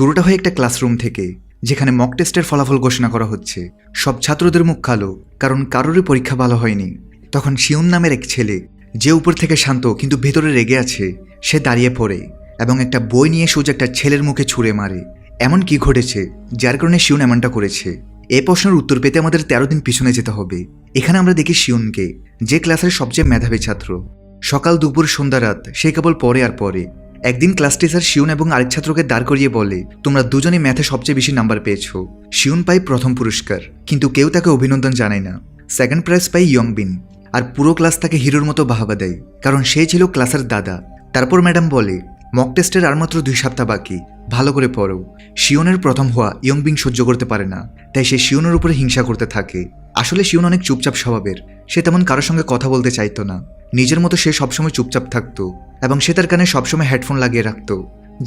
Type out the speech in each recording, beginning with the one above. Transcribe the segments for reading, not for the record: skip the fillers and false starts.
শুরুটা হয় একটা ক্লাসরুম থেকে, যেখানে মক টেস্টের ফলাফল ঘোষণা করা হচ্ছে। সব ছাত্রদের মুখ কালো, কারণ কারোরই পরীক্ষা ভালো হয়নি। তখন শিউন নামের এক ছেলে, যে উপর থেকে শান্ত কিন্তু ভেতরে রেগে আছে, সে দাঁড়িয়ে পড়ে এবং একটা বই নিয়ে সোজা একটা ছেলের মুখে ছুঁড়ে মারে। এমন কি ঘটেছে যার কারণে শিউন এমনটা করেছে? এই প্রশ্নের উত্তর পেতে আমাদের 13 দিন পিছনে যেতে হবে। এখানে আমরা দেখি শিউনকে, যে ক্লাসের সবচেয়ে মেধাবী ছাত্র। সকাল দুপুর সন্ধ্যা রাত সে কেবল পড়ে আর পড়ে। একদিন ক্লাস টিচার শিউন এবং আরেক ছাত্রকে দাঁড় করিয়ে বলে, তোমরা দুজনেই ম্যাথে সবচেয়ে বেশি নাম্বার পেয়েছো। শিউন পায় প্রথম পুরস্কার, কিন্তু কেউ তাকে অভিনন্দন জানায় না। সেকেন্ড প্রাইজ পায় ইয়ংবিন, আর পুরো ক্লাস তাকে হিরোর মতো বাহাবা দেয়, কারণ সে ছিল ক্লাসের দাদা। তারপর ম্যাডাম বলে, মক টেস্টের আর মাত্র 2 সপ্তাহ বাকি, ভালো করে পড়ো। শিউনের প্রথম হওয়া ইয়ংবিন সহ্য করতে পারে না, তাই সে শিউনের উপরে হিংসা করতে থাকে। আসলে শিউন অনেক চুপচাপ স্বভাবের, সে তেমন কারোর সঙ্গে কথা বলতে চাইতো না। নিজের মতো সে সবসময় চুপচাপ থাকতো, এবং সে তার কানে সবসময় হেডফোন লাগিয়ে রাখতো,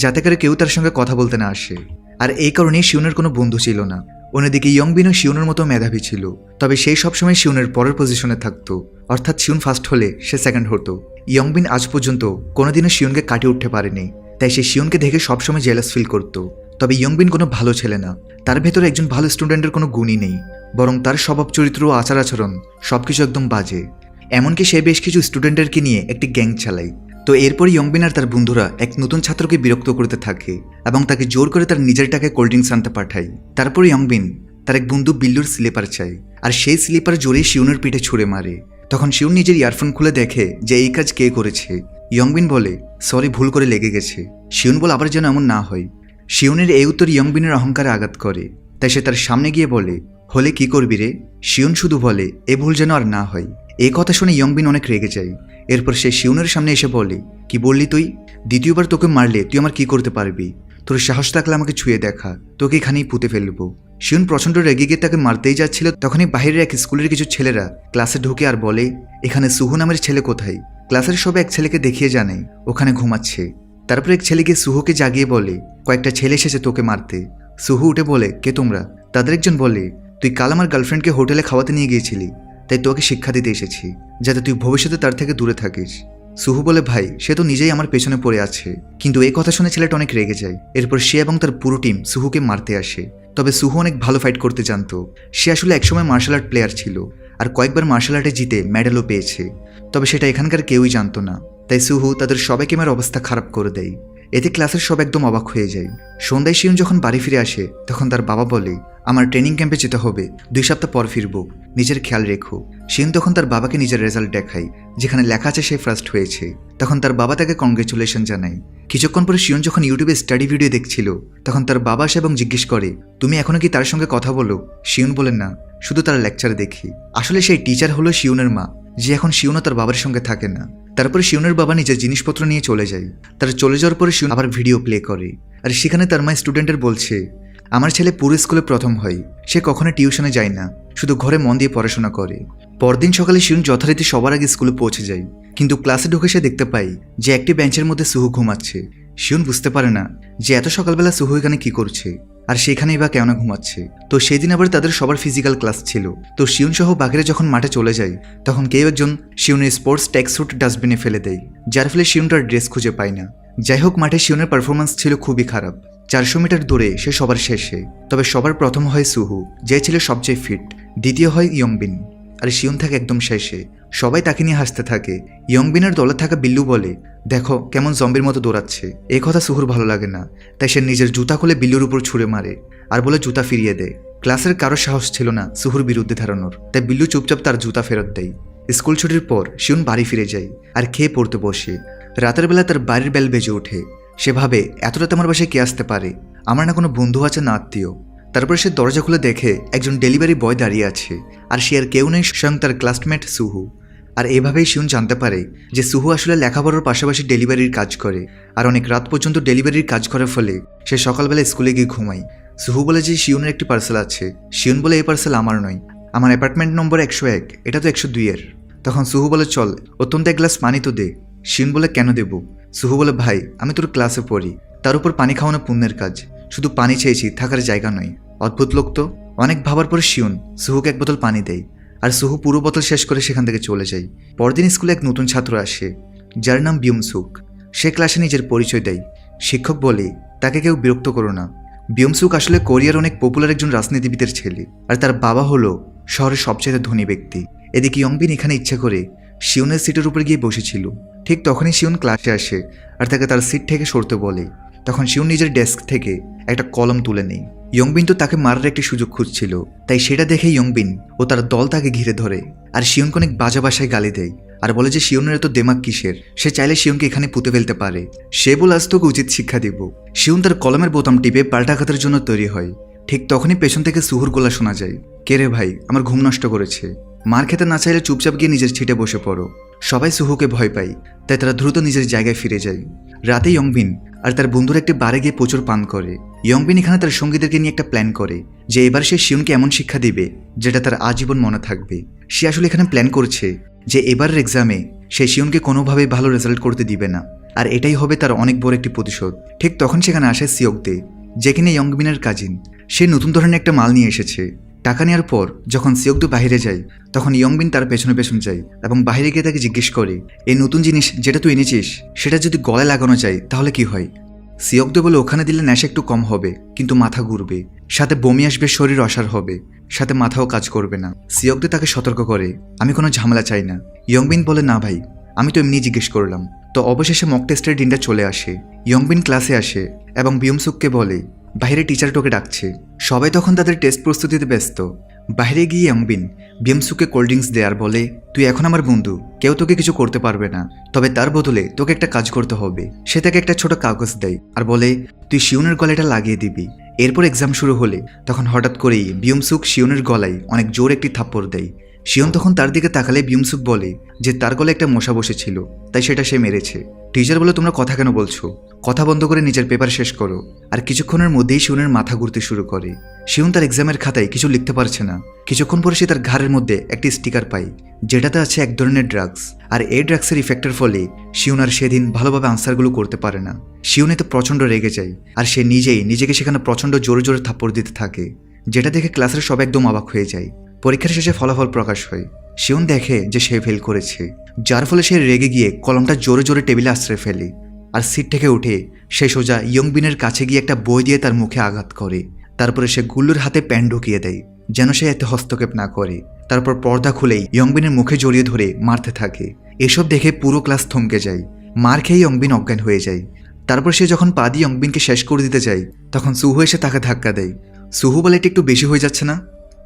যাতে করে কেউ তার সঙ্গে কথা বলতে না আসে। আর এই কারণেই শিউনের কোনো বন্ধু ছিল না। অন্যদিকে ইয়ংবিনও শিউনের মতো মেধাবী ছিল, তবে সেই সবসময় শিউনের পরের পজিশনে থাকতো, অর্থাৎ শিউন ফার্স্ট হলে সে সেকেন্ড হতো। ইয়ংবিন আজ পর্যন্ত কোনোদিনও শিউনকে কাটিয়ে উঠতে পারেনি, তাই সে শিউনকে দেখে সবসময় জেলাস ফিল করত। তবে ইয়ংবিন কোনো ভালো ছেলে না, তার ভেতরে একজন ভালো স্টুডেন্টের কোনো গুণই নেই, বরং তার স্বভাব চরিত্র ও আচার আচরণ সবকিছু একদম বাজে। এমনকি সে বেশ কিছু স্টুডেন্টদেরকে নিয়ে একটি গ্যাং চালায়। তো এরপর ইয়ংবিন আর তার বন্ধুরা এক নতুন ছাত্রকে বিরক্ত করতে থাকে এবং তাকে জোর করে তার নিজের টাকায় কোল্ড ড্রিঙ্কস আনতে পাঠায়। তারপর ইয়ংবিন তার এক বন্ধু বিল্লুর স্লিপার চায়, আর সেই স্লিপার জোরে শিউনের পিঠে ছুঁড়ে মারে। তখন শিউন নিজের ইয়ারফোন খুলে দেখে যে এই কাজ কে করেছে। ইয়ংবিন বলে, সরি, ভুল করে লেগে গেছে। শিউন বলে, আবার যেন এমন না হয়। শিউনের এই উত্তর ইয়ংবিনের অহংকারে আঘাত করে, তাই সে তার সামনে গিয়ে বলে, হলে কি করবি রে? শিউন শুধু বলে, এ ভুল যেন আর না হয়। এই কথা শুনে ইয়ংবিন অনেক রেগে যায়। এরপর সে শিউনের সামনে এসে বলে, কি বললি তুই? দ্বিতীয়বার তোকে মারলে তুই আমার কি করতে পারবি? তোর সাহস থাকলে আমাকে ছুঁয়ে দেখা, তোকে এখানেই পুঁতে ফেলবো। শিউন প্রচণ্ড রেগে গিয়ে তাকে মারতেই যাচ্ছিল, তখনই বাইরের এক স্কুলের কিছু ছেলেরা ক্লাসে ঢুকে আর বলে, এখানে সুহু নামের ছেলে কোথায়? ক্লাসের সব এক ছেলেকে দেখিয়ে জানায় ওখানে ঘুমাচ্ছে। তারপর এক ছেলে গিয়ে সুহুকে জাগিয়ে বলে, কয়েকটা ছেলে এসেছে তোকে মারতে। সুহু উঠে বলে, কে তোমরা? তাদের একজন বলে, তুই কাল আমার গার্লফ্রেন্ডকে হোটেলে খাওয়াতে নিয়ে গিয়েছিলি, তাই তোকে শিক্ষা দিতে এসেছি, যাতে তুই ভবিষ্যতে তার থেকে দূরে থাকিস। সুহু বলে, ভাই, সে তো নিজেই আমার পেছনে পড়ে আছে। কিন্তু এই কথা শুনে ছেলেটা অনেক রেগে যায়। এরপর সে এবং তার পুরো টিম সুহুকে মারতে আসে। তবে সুহু অনেক ভালো ফাইট করতে জানতো। সে আসলে একসময় মার্শাল আর্ট প্লেয়ার ছিল, আর কয়েকবার মার্শাল আর্টে জিতে মেডেলও পেয়েছে। তবে সেটা এখানকার কেউই জানতো না, তাই সুহু তাদের সবাইকে মেরে অবস্থা খারাপ করে দেয়। এতে ক্লাসের সব একদম অবাক হয়ে যায়। সন্ধ্যায় শিউন যখন বাড়ি ফিরে আসে, তখন তার বাবা বলে, আমার ট্রেনিং ক্যাম্পে যেতে হবে, 2 সপ্তাহ পর ফিরবো, নিজের খেয়াল রেখো। শিউন তখন তার বাবাকে নিজের রেজাল্ট দেখায়, যেখানে লেখা আছে সে ফার্স্ট হয়েছে। তখন তার বাবা তাকে কংগ্রেচুলেশন জানায়। কিছুক্ষণ পরে শিউন যখন ইউটিউবে স্টাডি ভিডিও দেখছিল, তখন তার বাবা আসে এবং জিজ্ঞেস করে, তুমি এখনো কি তার সঙ্গে কথা বলো? শিউন বলেন, না, শুধু তার লেকচার দেখি। আসলে সেই টিচার হলো শিউনের মা, যে এখন শিউনও তার বাবার সঙ্গে থাকে না। তারপরে শিউনের বাবা নিজের জিনিসপত্র নিয়ে চলে যায়। তার চলে যাওয়ার পরে শিউন আবার ভিডিও প্লে করে, আর সেখানে তার মা স্টুডেন্টের বলছে, আমার ছেলে পুরো স্কুলে প্রথম হয়, সে কখনো টিউশনে যায় না, শুধু ঘরে মন দিয়ে পড়াশোনা করে। পরদিন সকালে শিউন যথারীতি সবার আগে স্কুলে পৌঁছে যায়, কিন্তু ক্লাসে ঢুকে সে দেখতে পায় যে একটি বেঞ্চের মধ্যে সুহু ঘুমাচ্ছে। শিউন বুঝতে পারে না যে এত সকালবেলা সুহু এখানে কি করছে, আর সেখানেই বা কেন ঘুমাচ্ছে। তো সেদিন আবার তাদের সবার ফিজিক্যাল ক্লাস ছিল। তো শিউন সহ বাকিরা যখন মাঠে চলে যায়, তখন কেউ একজন শিউনের স্পোর্টস ট্যাক্সুট ডাস্টবিনে ফেলে দেয়, যার ফলে শিউন তার ড্রেস খুঁজে পায় না। যাই হোক, মাঠে শিউনের পারফরমেন্স ছিল খুবই খারাপ। 400 মিটার দৌড়ে সে সবার শেষে। তবে সবার প্রথম হয় সুহু, যে ছিল সবচেয়ে ফিট। দ্বিতীয় হয় ইয়ংবিন, আর শিউন থাকে একদম শেষে। সবাই তাকে নিয়ে হাসতে থাকে। ইয়ংবিনের দলে থাকা বিল্লু বলে, দেখো কেমন জম্বির মতো দৌড়াচ্ছে। এই কথা সুহুর ভালো লাগে না, তাই সে নিজের জুতা খুলে বিল্লুর উপর ছুঁড়ে মারে, আর বলে জুতা ফিরিয়ে দেয়। ক্লাসের কারো সাহস ছিল না সুহুর বিরুদ্ধে ধারণার, তাই বিল্লু চুপচাপ তার জুতা ফেরত দেয়। স্কুল ছুটির পর শিউন বাড়ি ফিরে যায় আর খেয়ে পড়তে বসে। রাতের বেলা তার বাড়ির বেল বেজে ওঠে। সে ভাবে, এত রাতে আমার বাসায় কে আসতে পারে? আমার না কোনো বন্ধু আছে, না আত্মীয়। তারপর সে দরজা খুলে দেখে একজন ডেলিভারি বয় দাঁড়িয়ে আছে, আর সে আর কেউ নেই, স্বয়ং তার ক্লাসমেট সুহু। আর এভাবেই শিউন জানতে পারে যে সুহু আসলে লেখাপড়ার পাশাপাশি ডেলিভারির কাজ করে, আর অনেক রাত পর্যন্ত ডেলিভারির কাজ করার ফলে সে সকালবেলা স্কুলে গিয়ে ঘুমায়। সুহু বলে যে শিউনের একটি পার্সেল আছে। শিউন বলে, এই পার্সেল আমার নয়, আমার অ্যাপার্টমেন্ট নম্বর 101, এটা তো 102-এর। তখন সুহু বলে, চল অত্যন্ত এক গ্লাস পানি তো দে। শিউন বলে, কেন দেব? সুহু বলে, ভাই, আমি তোর ক্লাসে পড়ি, তার উপর পানি খাওয়ানো পুণ্যের কাজ, শুধু পানি চেয়েছি, থাকার জায়গা নয়। অদ্ভুত লোক তো। অনেক ভাবার পরে শিউন সুহুকে এক বোতল পানি দেয়, আর সুহু পুরো বোতল শেষ করে সেখান থেকে চলে যায়। পরদিন স্কুলে এক নতুন ছাত্র আসে, যার নাম বিয়ংসুক। সে ক্লাসে নিজের পরিচয় দেয়। শিক্ষক বলে, তাকে কেউ বিরক্ত করো না, বিয়মসুক আসলে কোরিয়ার অনেক পপুলার একজন রাজনীতিবিদের ছেলে, আর তার বাবা হলো শহরের সবচেয়ে ধনী ব্যক্তি। এদিকে ইয়ংবিন এখানে ইচ্ছা করে শিউনের সিটের উপর গিয়ে বসেছিল। ঠিক তখনই শিউন ক্লাসে আসে আর তাকে তার সিট থেকে সরতে বলে। তখন শিউন নিজের ডেস্ক থেকে একটা কলম তুলে নেয়। ইয়ংবিন তো তাকে মারার একটি সুযোগ খুঁজছিল, তাই সেটা দেখে ইয়ংবিন ও তার দল তাকে ঘিরে ধরে আর শিউনকে অনেক বাজা ভাষায় গালি দেয় আর বলে যে শিউনের এত দেমাগ কিসের, সে চাইলে শিউনকে এখানে পুঁতে ফেলতে পারে। সে বলে আজ তোকে উচিত শিক্ষা দিব। শিউন তার কলমের বোতাম টিপে পাল্টাঘাতের জন্য তৈরি হয়। ঠিক তখনই পেছন থেকে সুহুর গলা শোনা যায়। কে রে ভাই, আমার ঘুম নষ্ট করেছে। মার খেতে না চাইলে চুপচাপ গিয়ে নিজের ছিটে বসে পড়ো। সবাই সুহুকে ভয় পায়, তাই তারা দ্রুত নিজের জায়গায় ফিরে যায়। রাতে ইয়ংবিন আর তার বন্ধুরা একটি বারে গিয়ে প্রচুর পান করে। ইয়ংবিন এখানে তার সঙ্গীদেরকে নিয়ে একটা প্ল্যান করে যে এবার সে শিউনকে এমন শিক্ষা দিবে যেটা তার আজীবন মনে থাকবে। সে আসলে এখানে প্ল্যান করছে যে এবারের এক্সামে সে শিউনকে কোনোভাবেই ভালো রেজাল্ট করতে দিবে না, আর এটাই হবে তার অনেক বড় একটি প্রতিশোধ। ঠিক তখন সেখানে আসে সিওকদে, যে কিনা ইয়ংবিনের কাজিন। সে নতুন ধরনের একটা মাল নিয়ে এসেছে। টাকা নেওয়ার পর যখন সিওকদে বাইরে যায়, তখন ইয়ংবিন তার পেছনে পেছন যায় এবং বাইরে গিয়ে তাকে জিজ্ঞেস করে, এই নতুন জিনিস যেটা তুই এনেছিস সেটা যদি গলায় লাগানো যায় তাহলে কি হয়? সিওকদে বলে, ওখানে দিলে নেশা একটু কম হবে, কিন্তু মাথা ঘুরবে, সাথে বমি আসবে, শরীর অসাড় হবে, সাথে মাথাও কাজ করবে না। সিওকদে তাকে সতর্ক করে, আমি কোনো ঝামেলা চাই না। ইয়ংবিন বলে, না ভাই, আমি তো এমনি জিজ্ঞেস করলাম। তো অবশেষে মক টেস্টের দিনটা চলে আসে। ইয়ংবিন ক্লাসে আসে এবং বিয়মসুককে বলে বাইরে টিচার তোকে ডাকছে। সবাই তখন তাদের টেস্ট প্রস্তুতিতে ব্যস্ত। বাইরে গিয়ে ইয়ংবিন বিয়মসুককে কোল্ড ড্রিঙ্কস দেয় আর বলে, তুই এখন আমার বন্ধু, কেউ তোকে কিছু করতে পারবে না, তবে তার বদলে তোকে একটা কাজ করতে হবে। সে তাকে একটা ছোট কাগজ দেয় আর বলে, তুই শিউনের গলায় এটা লাগিয়ে দিবি। এরপর এক্সাম শুরু হলে তখন হঠাৎ করেই বিয়মসুক শিউনের গলায় অনেক জোর একটি থাপ্পড় দেয়। শিউন তখন তার দিকে তাকালে বিয়মসুক বলে যে তার গলায় একটা মশা বসেছিল, তাই সেটা সে মেরেছে। টিচার বলে, তোমরা কথা কেন বলছো? কথা বন্ধ করে নিজের পেপার শেষ করো। আর কিছুক্ষণের মধ্যেই শিউনের মাথা ঘুরতে শুরু করে। শিউন তার এক্সামের খাতায় কিছু লিখতে পারছে না। কিছুক্ষণ পরে সে তার ঘাড়ের মধ্যে একটি স্টিকার পায়, যেটাতে আছে এক ধরনের ড্রাগস। আর এই ড্রাগসের ইফেক্টের ফলে শিউন আর সেদিন ভালোভাবে আনসারগুলো করতে পারে না। শিউন এতে প্রচণ্ড রেগে যায় আর সে নিজেই নিজেকে সেখানে প্রচণ্ড জোরে জোরে থাপ্পড় দিতে থাকে, যেটা দেখে ক্লাসের সব একদম অবাক হয়ে যায়। পরীক্ষার শেষে ফলাফল প্রকাশ হয়। শিউন দেখে যে সে ফেল করেছে, যার ফলে সে রেগে গিয়ে কলমটা জোরে জোরে টেবিলে আশ্রয় ফেলে আর সিট থেকে উঠে সে সোজা ইয়ংবিনের কাছে গিয়ে একটা বই দিয়ে তার মুখে আঘাত করে। তারপরে সে গুল্লুর হাতে প্যান ঢুকিয়ে দেয় যেন সে এতে হস্তক্ষেপ না করে। তারপর পর্দা খুলেই ইয়ংবিনের মুখে জড়িয়ে ধরে মারতে থাকে। এসব দেখে পুরো ক্লাস থমকে যায়। মার খেয়ে ইয়ংবিন অজ্ঞান হয়ে যায়। তারপর সে যখন পা দিয়ে ইয়ংবিনকে শেষ করে দিতে যায়, তখন সুহু এসে তাকে ধাক্কা দেয়। সুহু বলে, এটা একটু বেশি হয়ে যাচ্ছে না?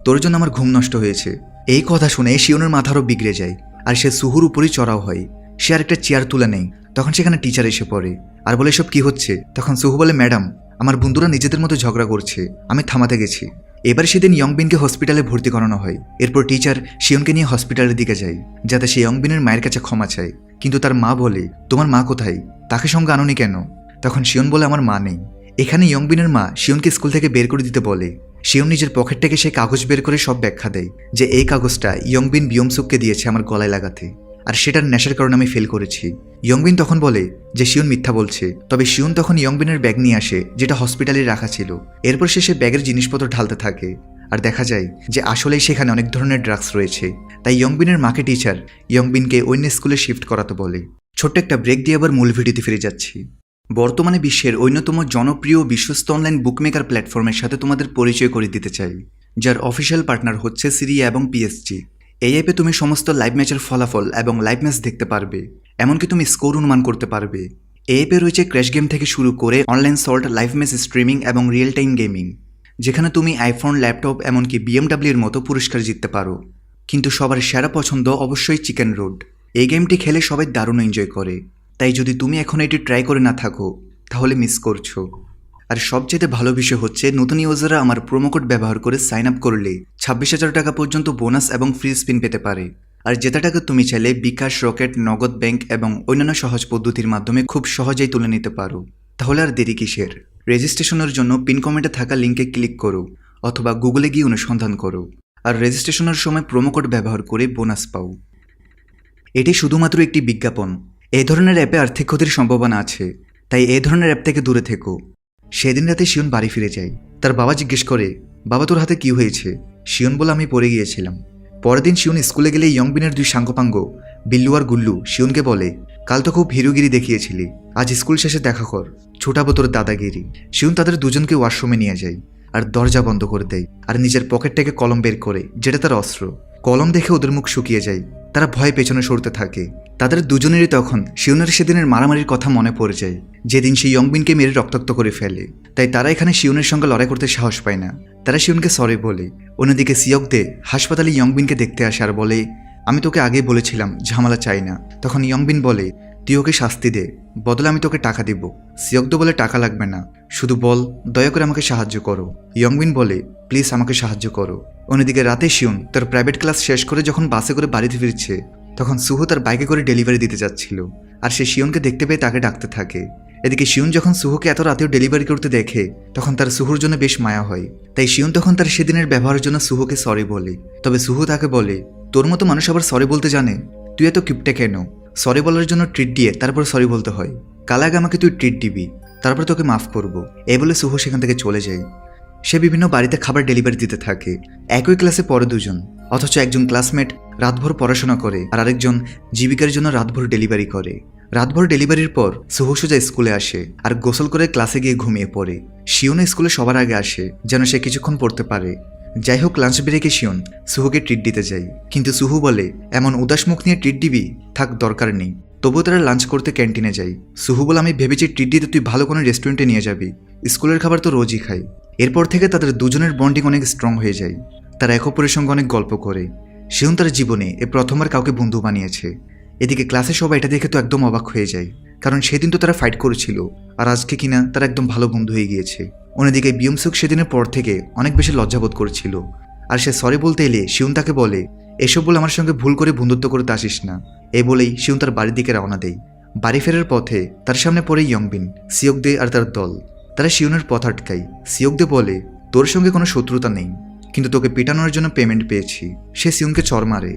তোর জন্য আমার ঘুম নষ্ট হয়েছে। এই কথা শুনে শিউনের মাথারও বিগড়ে যায় আর সে সুহুর উপরই চড়াও হয়। সে আর একটা চেয়ার তুলে নেয়। তখন সেখানে টিচার এসে পড়ে আর বলে, এসব কি হচ্ছে? তখন সুহু বলে, ম্যাডাম, আমার বন্ধুরা নিজেদের মতো ঝগড়া করছে, আমি থামাতে গেছি। এবার সেদিন ইয়ংবিনকে হসপিটালে ভর্তি করানো হয়। এরপর টিচার শিউনকে নিয়ে হসপিটালের দিকে যায় যাতে সে ইয়ংবিনের মায়ের কাছে ক্ষমা চায়। কিন্তু তার মা বলে, তোমার মা কোথায়? তাকে সঙ্গে আনোনি কেন? তখন শিউন বলে, আমার মা নেই। এখানে ইয়ংবিনের মা শিউনকে স্কুল থেকে বের করে দিতে বলে। শিউন নিজের পকেট থেকে সে কাগজ বের করে সব ব্যাখ্যা দেয় যে এই কাগজটা ইয়ংবিন বিয়মসুককে দিয়েছে আমার গলায় লাগাতে, আর সেটার নেশার কারণে আমি ফেল করেছি। ইয়ংবিন তখন বলে যে শিউন মিথ্যা বলছে। তবে শিউন তখন ইয়ংবিনের ব্যাগ নিয়ে আসে যেটা হসপিটালে রাখা ছিল। এরপর সে ব্যাগের জিনিসপত্র ঢালতে থাকে আর দেখা যায় যে আসলেই সেখানে অনেক ধরনের ড্রাগস রয়েছে। তাই ইয়ংবিনের মাকে টিচার ইয়ংবিনকে অন্য স্কুলে শিফট করাতে বলে। ছোট্ট একটা ব্রেক দিয়ে আবার মূল ভিডিওতে ফিরে যাচ্ছি। বর্তমানে বিশ্বের অন্যতম জনপ্রিয় বিশ্বস্ত অনলাইন বুকমেকার প্ল্যাটফর্মের সাথে তোমাদের পরিচয় করে দিতে চাই, যার অফিসিয়াল পার্টনার হচ্ছে সিরিয়া এবং পিএসজি। এই অ্যাপে তুমি সমস্ত লাইভ ম্যাচের ফলাফল এবং লাইভ ম্যাচ দেখতে পারবে, এমনকি তুমি স্কোর অনুমান করতে পারবে। এই অ্যাপে রয়েছে ক্র্যাশ গেম থেকে শুরু করে online salt, live match streaming এবং রিয়েল টাইম গেমিং, যেখানে তুমি আইফোন, ল্যাপটপ এমনকি BMW এর মতো পুরস্কার জিততে পারো। কিন্তু সবার সেরা পছন্দ অবশ্যই চিকেন রোড। এই গেমটি খেলে সবাই দারুণ এনজয় করে, তাই যদি তুমি এখন এটি ট্রাই করে না থাকো তাহলে মিস করছো। আর সবচেয়ে ভালো বিষয় হচ্ছে নতুন ইউজাররা আমার প্রোমো কোড ব্যবহার করে সাইন আপ করলে 26,000 টাকা পর্যন্ত বোনাস এবং ফ্রি স্পিন পেতে পারে। আর যেটা টাকা তুমি চাইলে বিকাশ, রকেট, নগদ ব্যাংক এবং অন্যান্য সহজ পদ্ধতির মাধ্যমে খুব সহজেই তুলে নিতে পারো। তাহলে আর দেরি কিসের? রেজিস্ট্রেশনের জন্য পিন কমেন্টে থাকা লিঙ্কে ক্লিক করো অথবা গুগলে গিয়ে অনুসন্ধান করো আর রেজিস্ট্রেশনের সময় প্রোমো কোড ব্যবহার করে বোনাস পাও। এটি শুধুমাত্র একটি বিজ্ঞাপন। এই ধরনের অ্যাপে আর্থিক ক্ষতির সম্ভাবনা আছে, তাই এই ধরনের অ্যাপ থেকে দূরে থেকো। সেদিন রাতে শিউন বাড়ি ফিরে যায়। তার বাবা জিজ্ঞেস করে, বাবা তোর হাতে কি হয়েছে? শিউন বলে, আমি পড়ে গিয়েছিলাম। পরের দিন শিউন স্কুলে গেলে ইয়ংবিনের দুই সাঙ্গপাঙ্গ বিল্লু আর গুল্লু শিউনকে বলে, কাল তো খুব হিরোগিরি দেখিয়েছিলি, আজ স্কুল শেষে দেখা কর, ছোটাবো তোর দাদাগিরি। শিউন তাদের দুজনকে ওয়াশরুমে নিয়ে যায় আর দরজা বন্ধ করে দেয় আর নিজের পকেট থেকে কলম বের করে, যেটা তার অস্ত্র। কলম দেখে ওদের মুখ শুকিয়ে যায়, তারা ভয়ে পেছনে সরতে থাকে। তাদের দুজনেরই তখন শিউনের সেদিনের মারামারির কথা মনে পড়ে যায়, যেদিন সে ইয়ংবিনকে মেরে রক্তাক্ত করে ফেলে। তাই তারা এখানে শিউনের সঙ্গে লড়াই করতে সাহস পায় না। তারা শিউনকে সরি বলে। অন্যদিকে সিয়কদে হাসপাতালে ইয়ংবিনকে দেখতে আসে আর বলে, আমি তোকে আগেই বলেছিলাম ঝামেলা চাই না। তখন ইয়ংবিন বলে, তুই ওকে শাস্তি দে, বদলে আমি তোকে টাকা দিব। সিয়কদো বলে, টাকা লাগবে না, শুধু বল দয়া করে আমাকে সাহায্য করো। ইয়ংবিন বলে, প্লিজ আমাকে সাহায্য করো। অন্যদিকে রাতে শিউন তার প্রাইভেট ক্লাস শেষ করে যখন বাসে করে বাড়িতে ফিরছে, তখন সুহু তার বাইকে করে ডেলিভারি দিতে যাচ্ছিল আর সে শিউনকে দেখতে পেয়ে তাকে ডাকতে থাকে। এদিকে শিউন যখন সুহুকে এত রাতেও ডেলিভারি করতে দেখে, তখন তার সুহুর জন্য বেশ মায়া হয়। তাই শিউন তখন তার সেদিনের ব্যবহারের জন্য সুহুকে সরি বলে। তবে সুহু তাকে বলে, তোর মতো মানুষ আবার সরি বলতে জানে? তুই এত কিপটে কেন? সরি বলার জন্য ট্রিট দিয়ে তারপর সরি বলতে হয়। কাল আগে আমাকে তুই ট্রিট দিবি, তারপর তোকে মাফ করবো। এই বলে সুহু সেখান থেকে চলে যায়। সে বিভিন্ন বাড়িতে খাবার ডেলিভারি দিতে থাকে। একই ক্লাসে পড়ে দুজন, অথচ একজন ক্লাসমেট রাতভর পড়াশোনা করে আর আরেকজন জীবিকার জন্য রাতভর ডেলিভারি করে। রাতভর ডেলিভারির পর সুহু সোজা স্কুলে আসে আর গোসল করে ক্লাসে গিয়ে ঘুমিয়ে পড়ে। শিউন স্কুলে সবার আগে আসে যেন সে কিছুক্ষণ পড়তে পারে। যাই হোক, লাঞ্চ ব্রেকে শিউন সুহুকে ট্রিট দিতে যায়, কিন্তু সুহু বলে, এমন উদাস মুখ নিয়ে ট্রিট দিবি? থাক, দরকার নেই। তবুও তারা লাঞ্চ করতে ক্যান্টিনে যায়। সুহু বলে, আমি ভেবেছি ট্রিট দিতে তুই ভালো কোনো রেস্টুরেন্টে নিয়ে যাবি, স্কুলের খাবার তো রোজই খাই। এরপর থেকে তাদের দুজনের বন্ডিং অনেক স্ট্রং হয়ে যায়। তারা এক অপরের সঙ্গে অনেক গল্প করে। শিউন তার জীবনে এ প্রথমবার কাউকে বন্ধু বানিয়েছে। এদিকে ক্লাসে সবাই এটা দেখে তো একদম অবাক হয়ে যায়, কারণ সেদিন তো তারা ফাইট করেছিল আর আজকে কিনা তারা একদম ভালো বন্ধু হয়ে গিয়েছে। অন্যদিকে বিয়ংসুক সেদিনের পর থেকে অনেক বেশি লজ্জাবোধ করেছিল আর সে সরি বলতে এলে শিউন তাকে বলে, এসব বলে আমার সঙ্গে ভুল করে বন্ধুত্ব করতে আসিস না। এই বলেই শিউন তার বাড়ির দিকে রওনা দেয়। বাড়ি ফেরার পথে তার সামনে পড়ে ইয়ংবিন, সিয়কদে আর তার দল। তারা শিউনের পথ আটকায়। সিয়কদে বলে, তোর সঙ্গে কোনো শত্রুতা নেই, কিন্তু তোকে পিটানোর জন্য পেমেন্ট পেয়েছি। সে শিউনকে চড় মারে।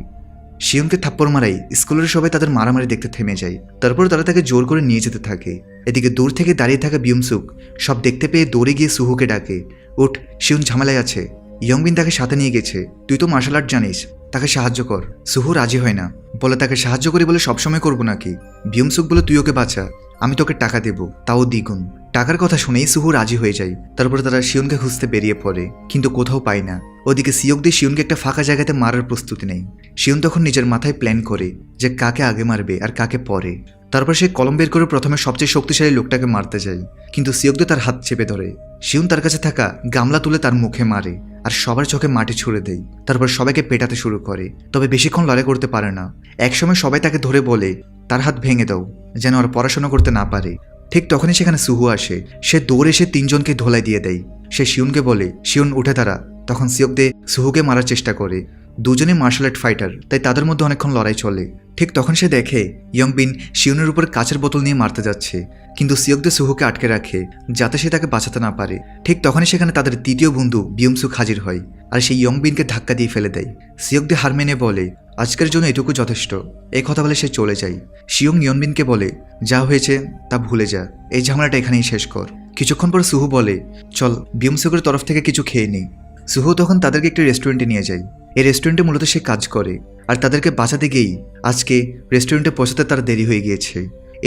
শিউনকে থাপ্পড় মারাই স্কুলের সবাই তাদের মারামারি দেখতে থেমে যায়। তারপর তারা তাকে জোর করে নিয়ে যেতে থাকে। এদিকে দূর থেকে দাঁড়িয়ে থাকা বিয়ংসুক সব দেখতে পেয়ে দৌড়ে গিয়ে সুহুকে ডাকে, উঠ, শিউন ঝামেলায় আছে। ইয়ংবিন তাকে সাথে নিয়ে গেছে, তুই তো মার্শাল আর্ট জানিস, তাকে সাহায্য কর। সুহু রাজি হয় না, বলে তাকে সাহায্য করি বলে সবসময় করবো নাকি? বিয়ংসুক বলে, তুই ওকে বাঁচা, আমি তোকে টাকা দেব, তাও দ্বিগুণ। টাকার কথা শুনেই সুহু রাজি হয়ে যায়। তারপর তারা শিউনকে খুঁজতে বেরিয়ে পড়ে, কিন্তু কোথাও পায় না। ওদিকে সিয়কদি শিউনকে একটা ফাঁকা জায়গাতে মারার প্রস্তুতি নেই। শিউন তখন নিজের মাথায় প্ল্যান করে যে কাকে আগে মারবে আর কাকে পরে। তারপর সে কলম বের করে প্রথমে সবচেয়ে শক্তিশালী লোকটাকে মারতে যায়, কিন্তু সিয়কদি তার হাত চেপে ধরে। শিউন তার কাছে থাকা গামলা তুলে তার মুখে মারে আর সবার চোখে মাটি ছুঁড়ে দেয়। তারপর সবাইকে পেটাতে শুরু করে, তবে বেশিক্ষণ লড়াই করতে পারে না। একসময় সবাই তাকে ধরে বলে, তার হাত ভেঙে দাও যেন আর পড়াশোনা করতে না পারে। ঠিক তখনই সেখানে সুহু আসে। সে দৌড়ে এসে তিনজনকে ধোলাই দিয়ে দেয়। সে শিউনকে বলে, শিউন উঠে দাঁড়া। তখন সিয়কদে সুহুকে মারার চেষ্টা করে। দুজনেই মার্শাল আর্ট ফাইটার, তাই তাদের মধ্যে অনেকক্ষণ লড়াই চলে। ঠিক তখন সে দেখে ইয়ংবিন শিউনের উপর কাচের বোতল নিয়ে মারতে যাচ্ছে, কিন্তু সিয়কদে সুহুকে আটকে রাখে যাতে সে তাকে বাঁচাতে না পারে। ঠিক তখনই সেখানে তাদের তৃতীয় বন্ধু বিয়ংসুক হাজির হয় আর সেই ইয়ংবিনকে ধাক্কা দিয়ে ফেলে দেয়। সিয়কদে হার মেনে বলে, আজকের জন্য এটুকু যথেষ্ট। এই কথা বলে সে চলে যায়। শিয়ং ইয়নবিনকে বলে, যা হয়েছে তা ভুলে যা, এই ঝামেলাটা এখানেই শেষ কর। কিছুক্ষণ পর সুহু বলে, চল বিয়ংসুকের তরফ থেকে কিছু খেয়ে নেই। সুহু তখন তাদেরকে একটি রেস্টুরেন্টে নিয়ে যায়। এই রেস্টুরেন্টে মূলত সে কাজ করে আর তাদেরকে বাঁচাতে গিয়েই আজকে রেস্টুরেন্টে পৌঁছাতে তার দেরি হয়ে গিয়েছে।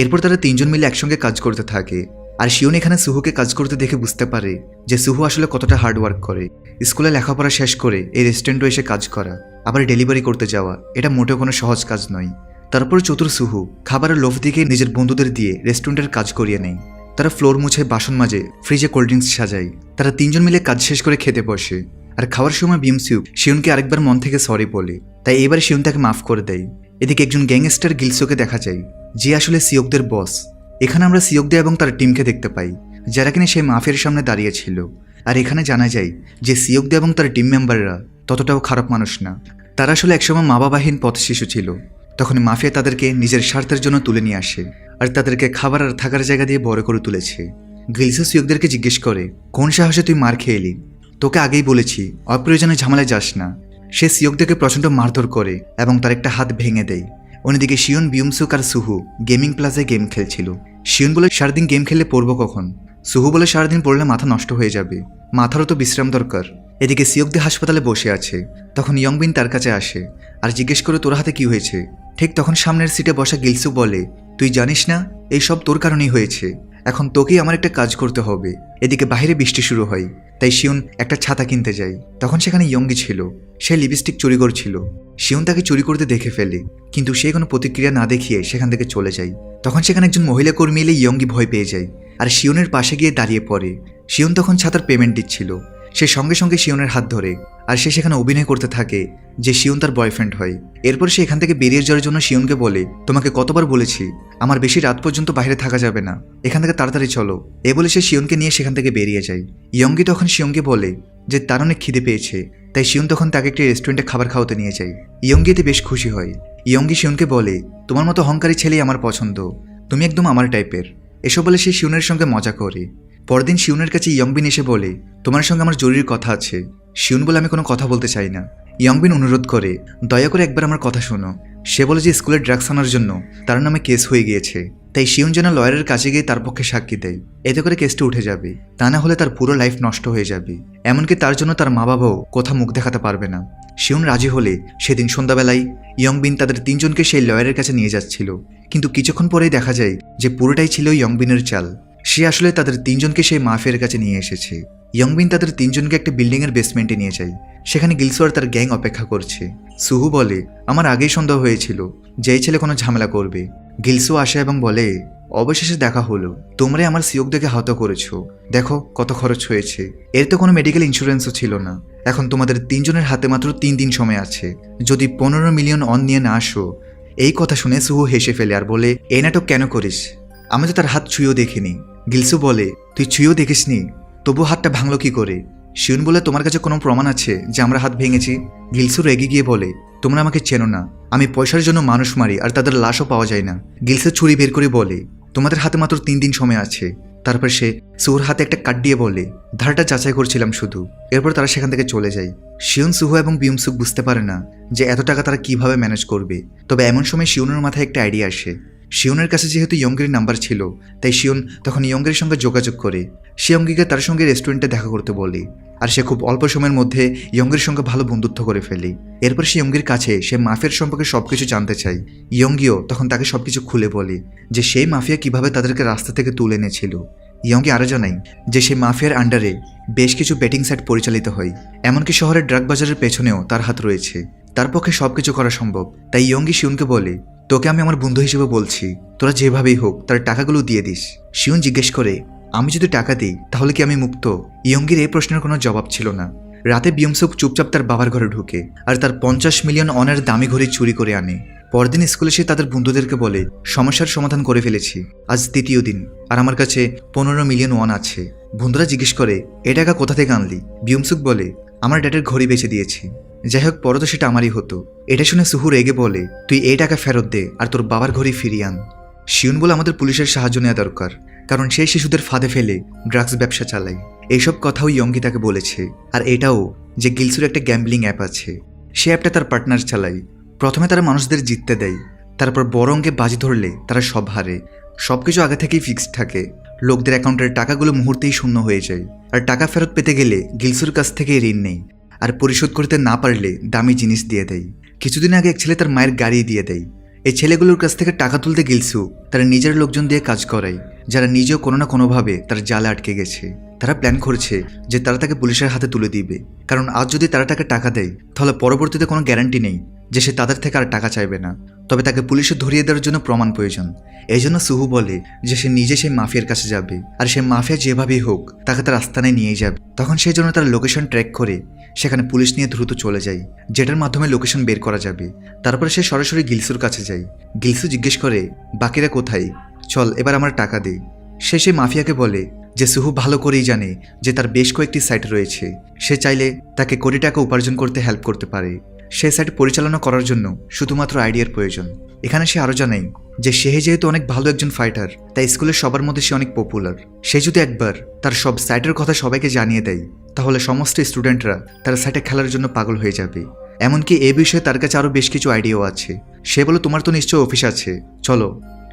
এরপর তারা তিনজন মিলে একসঙ্গে কাজ করতে থাকে আর শিউন এখানে সুহুকে কাজ করতে দেখে বুঝতে পারে যে সুহু আসলে কতটা হার্ড ওয়ার্ক করে। স্কুলে লেখাপড়া শেষ করে এই রেস্টুরেন্টে এসে কাজ করা, আবার ডেলিভারি করতে যাওয়া, এটা মোটেও কোনো সহজ কাজ নয়। তারপর চতুর সুহু খাবারের লোভ দিকে নিজের বন্ধুদের দিয়ে রেস্টুরেন্টের কাজ করিয়ে নেয়। তারা ফ্লোর মুছে, বাসন মাজে, ফ্রিজে কোল্ড ড্রিঙ্কস সাজায়। তারা তিনজন মিলে কাজ শেষ করে খেতে বসে আর খাওয়ার সময় বিয়ংসুক শিউনকে আরেকবার মন থেকে সরি বলে, তাই এবার শিউন তাকে মাফ করে দেয়। এদিকে একজন গ্যাংস্টার গিলসোকে দেখা যায়, যে আসলে সিয়কদের বস। এখানে আমরা সিয়কদে এবং তার টিমকে দেখতে পাই, যারা কিনা সেই মাফিয়ার সামনে দাঁড়িয়েছিল। আর এখানে জানা যায় যে সিয়কদে এবং তার টিম মেম্বাররা ততটাও খারাপ মানুষ না। তারা আসলে একসময় মা বাবাহীন পথ শিশু ছিল। তখন মাফিয়া তাদেরকে নিজের স্বার্থের জন্য তুলে নিয়ে আসে আর তাদেরকে খাবার আর থাকার জায়গা দিয়ে বড় করে তুলেছে। গিলসো সিয়কদেরকে জিজ্ঞেস করে, কোন সাহসে তুই মার খেয়ে এলি? তোকে আগেই বলেছি অপ্রয়োজনে ঝামেলায় যাস না। সে সিয়কদেরকে প্রচণ্ড মারধর করে এবং তার একটা হাত ভেঙে দেয়। অন্যদিকে শিউন, বিয়ংসুক আর সুহু গেমিং প্লাজায় গেম খেলছিল। শিউন বলে, সারাদিন গেম খেললে পড়বো কখন? সুহু বলে, সারাদিন পড়লে মাথা নষ্ট হয়ে যাবে, মাথারও তো বিশ্রাম দরকার। এদিকে সিওকদে হাসপাতালে বসে আছে। তখন ইয়ংবিন তার কাছে আসে আর জিজ্ঞেস করে তোর হাতে কি হয়েছে। ঠিক তখন সামনের সিটে বসা গিলসু বলে, তুই জানিস না এই সব তোর কারণেই হয়েছে, এখন তোকেই আমার একটা কাজ করতে হবে। এদিকে বাইরে বৃষ্টি শুরু হয়, তাই শিউন একটা ছাতা কিনতে যায়। তখন সেখানে ইয়ঙ্গি ছিল, সে লিপস্টিক চুরি করছিল। শিউন তাকে চুরি করতে দেখে ফেলে, কিন্তু সে কোনো প্রতিক্রিয়া না দেখিয়ে সেখান থেকে চলে যায়। তখন সেখানে একজন মহিলা কর্মী এলে ইয়ঙ্গি ভয় পেয়ে যায় আর শিউনের পাশে গিয়ে দাঁড়িয়ে পড়ে। শিউন তখন ছাতার পেমেন্ট দিচ্ছিল, সে সঙ্গে সঙ্গে শিউনের হাত ধরে আর সে সেখানে অভিনয় করতে থাকে যে শিউন তার বয়ফ্রেন্ড হয়। এরপর সে এখান থেকে বেরিয়ে যাওয়ার জন্য শিউনকে বলে, তোমাকে কতবার বলেছি আমার বেশি রাত পর্যন্ত বাইরে থাকা যাবে না, এখান থেকে তাড়াতাড়ি চলো। এ বলে সে শিউনকে নিয়ে সেখান থেকে বেরিয়ে যায়। ইয়ঙ্গি তখন শিউনকে বলে যে তার অনেক খিদে পেয়েছে, তাই শিউন তখন তাকে একটি রেস্টুরেন্টে খাবার খাওয়াতে নিয়ে যায়। ইয়ঙ্গি এতে বেশ খুশি হয়। ইয়ঙ্গি শিউনকে বলে, তোমার মতো অহংকারী ছেলেই আমার পছন্দ, তুমি একদম আমার টাইপের। এসব বলে সে শিউনের সঙ্গে মজা করে। পরদিন শিউনের কাছে ইয়ংবিন এসে বলে, তোমার সঙ্গে আমার জরুরি কথা আছে। শিউন বলে, আমি কোনো কথা বলতে চাই না। ইয়ংবিন অনুরোধ করে, দয়া করে একবার আমার কথা শোনো। সে বলে যে স্কুলে ড্রাগস আনার জন্য তার নামে কেস হয়ে গিয়েছে, তাই শিউন যেন লয়ারের কাছে গিয়ে তার পক্ষে সাক্ষী দেয়, এতে করে কেসটা উঠে যাবে। তা না হলে তার পুরো লাইফ নষ্ট হয়ে যাবে, এমনকি তার জন্য তার মা বাবাও কোথাও মুখ দেখাতে পারবে না। শিউন রাজি হলে সেদিন সন্ধ্যাবেলায় ইয়ংবিন তাদের তিনজনকে সেই লয়ারের কাছে নিয়ে যাচ্ছিল, কিন্তু কিছুক্ষণ পরেই দেখা যায় যে পুরোটাই ছিল ইয়ংবিনের চাল। সে আসলে তাদের তিনজনকে সেই মাফিয়ার কাছে নিয়ে এসেছে। ইয়ংবিন তাদের তিনজনকে একটা বিল্ডিংয়ের বেসমেন্টে নিয়ে যায়, সেখানে গিলসু আর তার গ্যাং অপেক্ষা করছে। সুহু বলে, আমার আগেই সন্দেহ হয়েছিল যে এই ছেলে কোনো ঝামেলা করবে। গিলসু আসে এবং বলে, অবশেষে দেখা হলো, তোমরাই আমার সিওকদেকে আহত করেছো, দেখো কত খরচ হয়েছে। এর তো কোনো মেডিকেল ইন্স্যুরেন্সও ছিল না। এখন তোমাদের তিনজনের হাতে মাত্র 3 দিন সময় আছে, যদি 15 মিলিয়ন অন নিয়ে না আসো। এই কথা শুনে সুহু হেসে ফেলে আর বলে, এই নাটক কেন করিস, আমি তো তার হাত ছুঁয়েও দেখিনি। গিলসু বলে, তুই ছুঁয়েও দেখিসনি, তবু হাতটা ভাঙলো কি করে? শিউন বলে, তোমার কাছে কোনো প্রমাণ আছে যে আমরা হাত ভেঙেছি? গিলসু রেগে গিয়ে বলে, তোমরা আমাকে চেনো না, আমি পয়সার জন্য মানুষ মারি আর তাদের লাশও পাওয়া যায় না। গিলসু ছুরি বের করে বলে, তোমাদের হাতে মাত্র 3 দিন সময় আছে। তারপর সে সুহুর হাতে একটা কাট দিয়ে বলে, ধারটা যাচাই করছিলাম শুধু। এরপর তারা সেখান থেকে চলে যায়। শিউন, সুহু এবং বিউমসুক বুঝতে পারে না যে এত টাকা তারা কিভাবে ম্যানেজ করবে। তবে এমন সময় শিউনের মাথায় একটা আইডিয়া আসে। শিউনের কাছে যেহেতু ইয়ঙ্গির নাম্বার ছিল, তাই শিউন তখন ইয়ঙ্গির সঙ্গে যোগাযোগ করে সে ইয়ঙ্গিকে তার সঙ্গে রেস্টুরেন্টে দেখা করতে বলে, আর সে খুব অল্প সময়ের মধ্যে ইয়ঙ্গির সঙ্গে ভালো বন্ধুত্ব করে ফেলে। এরপর সে ইয়ঙ্গির কাছে সে মাফিয়ার সম্পর্কে সবকিছু জানতে চায়। ইয়ঙ্গিও তখন তাকে সবকিছু খুলে বলে যে সেই মাফিয়া কিভাবে তাদেরকে রাস্তা থেকে তুলে এনেছিল। ইয়ঙ্গি আরও জানায় যে সেই মাফিয়ার আন্ডারে বেশ কিছু বেটিং সাইট পরিচালিত হয়, এমনকি শহরের ড্রাগ বাজারের পেছনেও তার হাত রয়েছে। তার পক্ষে সবকিছু করা সম্ভব। তাই ইয়ঙ্গি শিউনকে বলে, তোকে আমি আমার বন্ধু হিসেবে বলছি, তোরা যেভাবেই হোক তার টাকাগুলো দিয়ে দিস। শিউন জিজ্ঞেস করে, আমি যদি টাকা দিই তাহলে কি আমি মুক্ত? ইয়ঙ্গির এই প্রশ্নের কোনো জবাব ছিল না। রাতে বিয়মসুক চুপচাপ তার বাবার ঘরে ঢুকে আর তার 50 মিলিয়ন অনের দামি ঘড়ি চুরি করে আনে। পরদিন স্কুলে সে তাদের বন্ধুদেরকে বলে, সমস্যার সমাধান করে ফেলেছি, আজ 3য় দিন আর আমার কাছে 15 মিলিয়ন ওয়ান আছে। বন্ধুরা জিজ্ঞেস করে, এ টাকা কোথা থেকে আনলি? বিয়মসুক বলে, আমার ড্যাডের ঘড়ি বেচে দিয়েছি। যাই হোক, পরে তো সেটা আমারই হতো। এটা শুনে সুহু রেগে বলে, তুই এই টাকা ফেরত দে আর তোর বাবার ঘড়ি ফিরিয়ে আন। শিউন বলে, আমাদের পুলিশের সাহায্য নেওয়া দরকার, কারণ সেই শিশুদের ফাঁদে ফেলে ড্রাগস ব্যবসা চালায়। এইসব কথাও ইয়ঙ্গি তাকে বলেছে। আর এটাও যে গিলসুর একটা গ্যাম্বলিং অ্যাপ আছে, সে অ্যাপটা তার পার্টনার চালায়। প্রথমে তারা মানুষদের জিততে দেয়, তারপর বড় অঙ্কে বাজি ধরলে তারা সব হারে। সবকিছু আগে থেকেই ফিক্সড থাকে, লোকদের অ্যাকাউন্টের টাকাগুলো মুহূর্তেই শূন্য হয়ে যায়। আর টাকা ফেরত পেতে গেলে গিলসুর কাছ থেকেই ঋণ নেই, আর পরিশোধ করতে না পারলে দামি জিনিস দিয়ে দেয়। কিছুদিন আগে এক ছেলে তার মায়ের গাড়ি দিয়ে দেয়। এই ছেলেগুলোর কাছ থেকে টাকা তুলতে গিলসু তারা নিজের লোকজন দিয়ে কাজ করায়, যারা নিজেও কোনো না কোনোভাবে তার জালে আটকে গেছে। তারা প্ল্যান করছে যে তারা তাকে পুলিশের হাতে তুলে দিবে, কারণ আজ যদি তারা তাকে টাকা দেয় তাহলে পরবর্তীতে কোনো গ্যারান্টি নেই যে সে তাদের থেকে আর টাকা চাইবে না। তবে তাকে পুলিশে ধরিয়ে দেওয়ার জন্য প্রমাণ প্রয়োজন। এই জন্য সুহু বলে যে সে নিজে সেই মাফিয়ার কাছে যাবে, আর সে মাফিয়া যেভাবেই হোক তাকে তার আস্তানায় নিয়ে যাবে। তখন সেই জন্য তার লোকেশন ট্র্যাক করে সেখানে পুলিশ নিয়ে দ্রুত চলে যায়, যেটার মাধ্যমে লোকেশন বের করা যাবে। তারপরে সে সরাসরি গিলসুর কাছে যায়। গিলসু জিজ্ঞেস করে, বাকিরা কোথায়? চল এবার আমার টাকা দে। সে সেই মাফিয়াকে বলে যে সুহু ভালো করেই জানে যে তার বেশ কয়েকটি সাইট রয়েছে, সে চাইলে তাকে কোটি টাকা উপার্জন করতে হেল্প করতে পারে। সে সাইট পরিচালনা করার জন্য শুধুমাত্র আইডিয়ার প্রয়োজন। এখানে সে আরও জানায় যে সে যেহেতু অনেক ভালো একজন ফাইটার, তাই স্কুলের সবার মধ্যে সে অনেক পপুলার। সে যদি একবার তার সব সাইটের কথা সবাইকে জানিয়ে দেয় তাহলে সমস্ত স্টুডেন্টরা তার সাইটে খেলার জন্য পাগল হয়ে যাবে। এমনকি এ বিষয়ে তার কাছে আরও বেশ কিছু আইডিয়াও আছে। সে বলে, তোমার তো নিশ্চয়ই অফিস আছে, চলো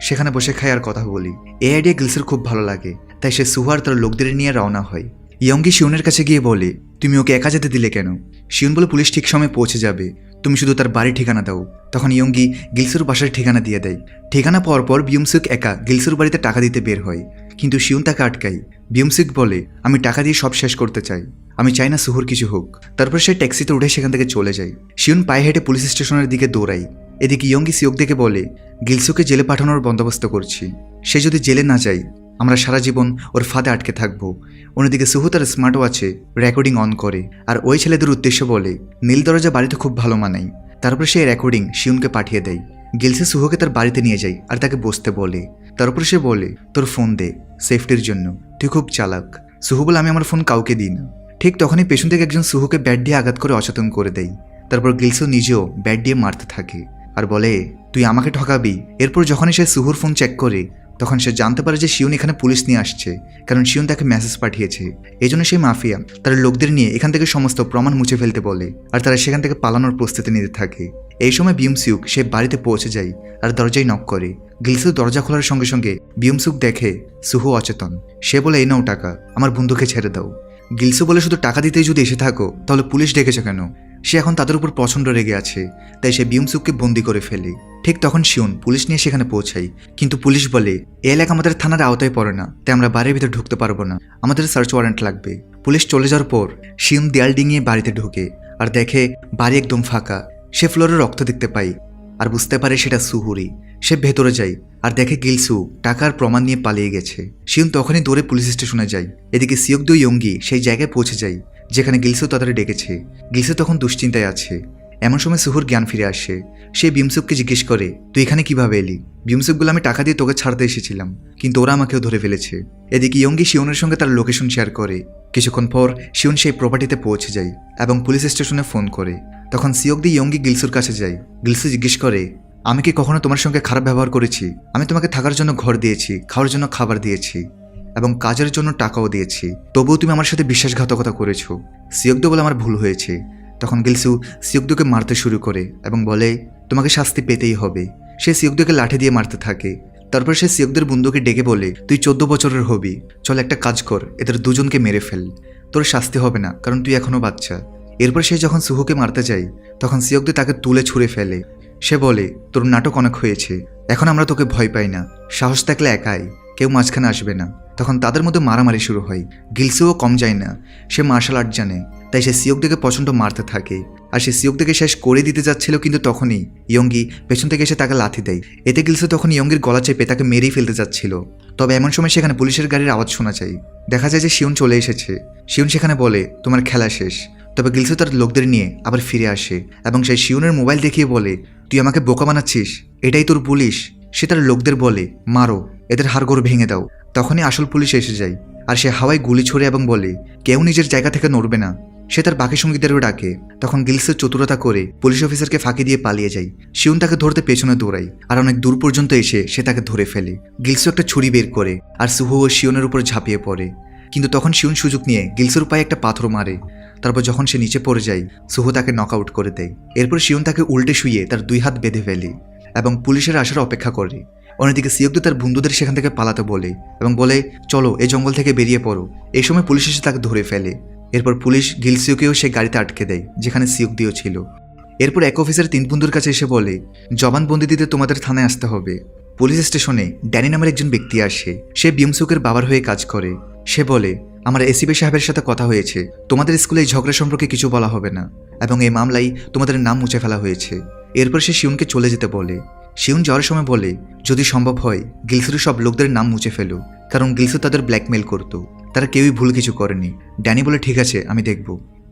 সেখানে বসে খাই আর কথা বলি। এই আইডিয়া গিলসের খুব ভালো লাগে, তাই সে সুহু আর তার লোকদের নিয়ে রওনা হয়। ইয়ঙ্গি শিউনের কাছে গিয়ে বলে, তুমি ওকে একা যেতে দিলে কেন? শিউন বলে, পুলিশ ঠিক সময় পৌঁছে যাবে, তুমি শুধু তার বাড়ির ঠিকানা দাও। তখন ইয়ঙ্গি গিলসুর বাসার ঠিকানা দিয়ে দেয়। ঠিকানা পাওয়ার পর বিয়ংসুক একা গিলসুর বাড়িতে টাকা দিতে বের হয়, কিন্তু শিউন তাকে আটকায়। বিয়ংসুক বলে, আমি টাকা দিয়ে সব শেষ করতে চাই, আমি চাই না সুহুর কিছু হোক। তারপর সে ট্যাক্সিতে উঠে সেখান থেকে চলে যায়। শিউন পায়ে হেঁটে পুলিশ স্টেশনের দিকে দৌড়ায়। এদিকে ইয়ঙ্গি সিওক দেখে বলে, গিলসুকে জেলে পাঠানোর বন্দোবস্ত করছি, সে যদি জেলে না যায় আমরা সারা জীবন ওর ফাঁদে আটকে থাকবো। অন্যদিকে সুহু তার স্মার্ট ওয়াচে রেকর্ডিং অন করে আর ওই ছেলেদের উদ্দেশ্য বলে, নীল দরজা বাড়িতে খুব ভালো মানায়। তারপর সেই রেকর্ডিং শিউনকে পাঠিয়ে দেয়। গিলসে সুহুকে তার বাড়িতে নিয়ে যায় আর তাকে বসতে বলে। তারপর সে বলে, তোর ফোন দে, সেফটির জন্য, তুই খুব চালাক। সুহু বলে, আমি আমার ফোন কাউকে দিই না। ঠিক তখনই পেছন থেকে একজন সুহুকে ব্যাট দিয়ে আঘাত করে অচেতন করে দেয়। তারপর গিলসু নিজেও ব্যাট দিয়ে মারতে থাকে আর বলে, তুই আমাকে ঠকাবি। এরপর যখনই সে সুহুর ফোন চেক করে তখন সে জানতে পারে যে শিউন এখানে পুলিশ নিয়ে আসছে, কারণ শিউন তাকে মেসেজ পাঠিয়েছে। এই জন্য সেই মাফিয়া তার লোকদের নিয়ে এখান থেকে সমস্ত প্রমাণ মুছে ফেলতে বলে আর তারা সেখান থেকে পালানোর প্রস্তুতি নিতে থাকে। এই সময় বিয়ংসুক সে বাড়িতে পৌঁছে যায় আর দরজায় নক করে। গিলসু দরজা খোলার সঙ্গে সঙ্গে বিয়ংসুক দেখে সুহু অচেতন। সে বলে, এই নাও টাকা, আমার বন্ধুকে ছেড়ে দাও। গিলসু বলে, শুধু টাকা দিতেই যদি এসে থাকো তাহলে পুলিশ ডেকেছে কেন? সে এখন তাদের উপর প্রচণ্ড রেগে আছে, তাই সে বিয়ংসুককে বন্দি করে ফেলে। ঠিক তখন শিউন পুলিশ নিয়ে সেখানে পৌঁছায়, কিন্তু পুলিশ বলে, এই এলাকা আমাদের থানার আওতায় পড়ে না, তাই আমরা বাড়ির ভিতরে ঢুকতে পারবো না, আমাদের সার্চ ওয়ারেন্ট লাগবে। পুলিশ চলে যাওয়ার পর শিউন দেয়াল ডিঙিয়ে বাড়িতে ঢুকে আর দেখে বাড়ি একদম ফাঁকা। সে ফ্লোরে রক্ত দেখতে পায় আর বুঝতে পারে সেটা সুহুরি। সে ভেতরে যায় আর দেখে গিলসু টাকার প্রমাণ নিয়ে পালিয়ে গেছে। শিউন তখনই দৌড়ে পুলিশ স্টেশনে যায়। এদিকে সিওক-দো ইয়ঙ্গি সেই জায়গায় পৌঁছে যায় যেখানে গিলসু তাদের ডেকেছে। গিলসু তখন দুশ্চিন্তায় আছে। এমন সময় সুহুর জ্ঞান ফিরে আসে। সে বিয়ংসুককে জিজ্ঞেস করে, তুই এখানে কিভাবে এলি? বিয়ংসুক বলে, আমি টাকা দিয়ে তোকে ছাড়তে এসেছিলাম, কিন্তু ওরা আমাকেও ধরে ফেলেছে। এদিকে ইয়ঙ্গি শিউনের সঙ্গে তার লোকেশন শেয়ার করে। কিছুক্ষণ পর শিউন সেই প্রপার্টিতে পৌঁছে যায় এবং পুলিশ স্টেশনে ফোন করে। তখন সিওক-দি ইয়ঙ্গি গিলসুর কাছে যায়। গিলসু জিজ্ঞেস করে, আমি কি কখনো তোমার সঙ্গে খারাপ ব্যবহার করেছি? আমি তোমাকে থাকার জন্য ঘর দিয়েছি, খাওয়ার জন্য খাবার দিয়েছি এবং কাজের জন্য টাকাও দিয়েছি, তবুও তুমি আমার সাথে বিশ্বাসঘাতকতা করেছো। সিওক-দো বলে, আমার ভুল হয়েছে। তখন গিলসু সিওক-দোকে মারতে শুরু করে এবং বলে, তোমাকে শাস্তি পেতেই হবে। সে সিওক-দোকে লাঠি দিয়ে মারতে থাকে। তারপর সে সিওক-দোর বন্ধুকে ডেকে বলে, তুই 14 বছরের হবি, চল একটা কাজ কর, এদের দুজনকে মেরে ফেল, তোর শাস্তি হবে না, কারণ তুই এখনো বাচ্চা। এরপর সে যখন সুহুকে মারতে যায় তখন সিওক-দো তাকে তুলে ছুঁড়ে ফেলে। সে বলে, তোর নাটক অনেক হয়েছে, এখন আমরা তোকে ভয় পাই না, সাহস থাকলে একাই, কেউ মাঝখানে আসবে না। তখন তাদের মধ্যে মারামারি শুরু হয়। গিলসুও কম যায় না, সে মার্শাল আর্ট জানে, তাই সে সিওক-দোকে প্রচণ্ড মারতে থাকে। আর সে সিওক-দোকে শেষ করে দিতে যাচ্ছিল, কিন্তু তখনই ইয়ঙ্গি পেছন থেকে এসে তাকে লাথি দেয়। এতে গিলসু তখন ইয়ঙ্গির গলা চেপে তাকে মেরেই ফেলতে যাচ্ছিল। তবে এমন সময় সেখানে পুলিশের গাড়ির আওয়াজ শোনা যায়। দেখা যায় যে শিউন চলে এসেছে। শিউন সেখানে বলে, তোমার খেলা শেষ। তবে গিলসু তার লোকদের নিয়ে আবার ফিরে আসে এবং সে শিউনের মোবাইল দেখিয়ে বলে, তুই আমাকে বোকা বানাচ্ছিস, এটাই তোর পুলিশ? সে তার লোকদের বলে, মারো, এদের হাড়গোড় ভেঙে দাও। তখনই আসল পুলিশ এসে যায় আর সে হাওয়ায় গুলি ছোড়ে এবং বলে, কেউ নিজের জায়গা থেকে নড়বে না। সে তার বাকি সঙ্গীদেরও ডাকে। তখন গিলসু চতুরতা করে পুলিশ অফিসারকে ফাঁকি দিয়ে পালিয়ে যায়। শিউন তাকে ধরতে পেছনে দৌড়ায় আর অনেক দূর পর্যন্ত এসে সে তাকে ধরে ফেলে। গিলসু একটা ছুরি বের করে আর সুহু ও শিউনের উপর ঝাঁপিয়ে পড়ে, কিন্তু তখন শিউন সুযোগ নিয়ে গিলসুর পায়ে একটা পাথর মারে। তারপর যখন সে নিচে পড়ে যায় সুহু তাকে নক আউট করে দেয়। এরপর শিউন তাকে উল্টে শুয়ে তার 2 হাত বেঁধে ফেলে এবং পুলিশের আসার অপেক্ষা করে। অন্যদিকে সিওক-দো তার বন্ধুদের সেখান থেকে পালাতে বলে এবং বলে, চলো এই জঙ্গল থেকে বেরিয়ে পড়ো। এই সময় পুলিশ এসে তাকে ধরে ফেলে। এরপর পুলিশ গিলসুকেও সে গাড়িতে আটকে দেয় যেখানে সিওক-দিও ছিল। এরপর এক অফিসার 3 বন্ধুর কাছে এসে বলে, জবানবন্দি দিতে তোমাদের থানায় আসতে হবে। পুলিশ স্টেশনে ড্যানি নামের একজন ব্যক্তি আসে। সে বিয়ংসুকের বাবার হয়ে কাজ করে। সে বলে, আমার এসিপি সাহেবের সাথে কথা হয়েছে, তোমাদের স্কুলে এই ঝগড়া সম্পর্কে কিছু বলা হবে না এবং এই মামলায় তোমাদের নাম মুছে ফেলা হয়েছে। এরপর সে শিউনকে চলে যেতে বলে। শিউন যাওয়ার সময় বলে, যদি সম্ভব হয় গিলসুর সব লোকদের নাম মুছে ফেলো, কারণ গিলসু তাদের ব্ল্যাকমেল করত, তারা কেউই ভুল কিছু করেনি। ড্যানি বলে, ঠিক আছে, আমি দেখব।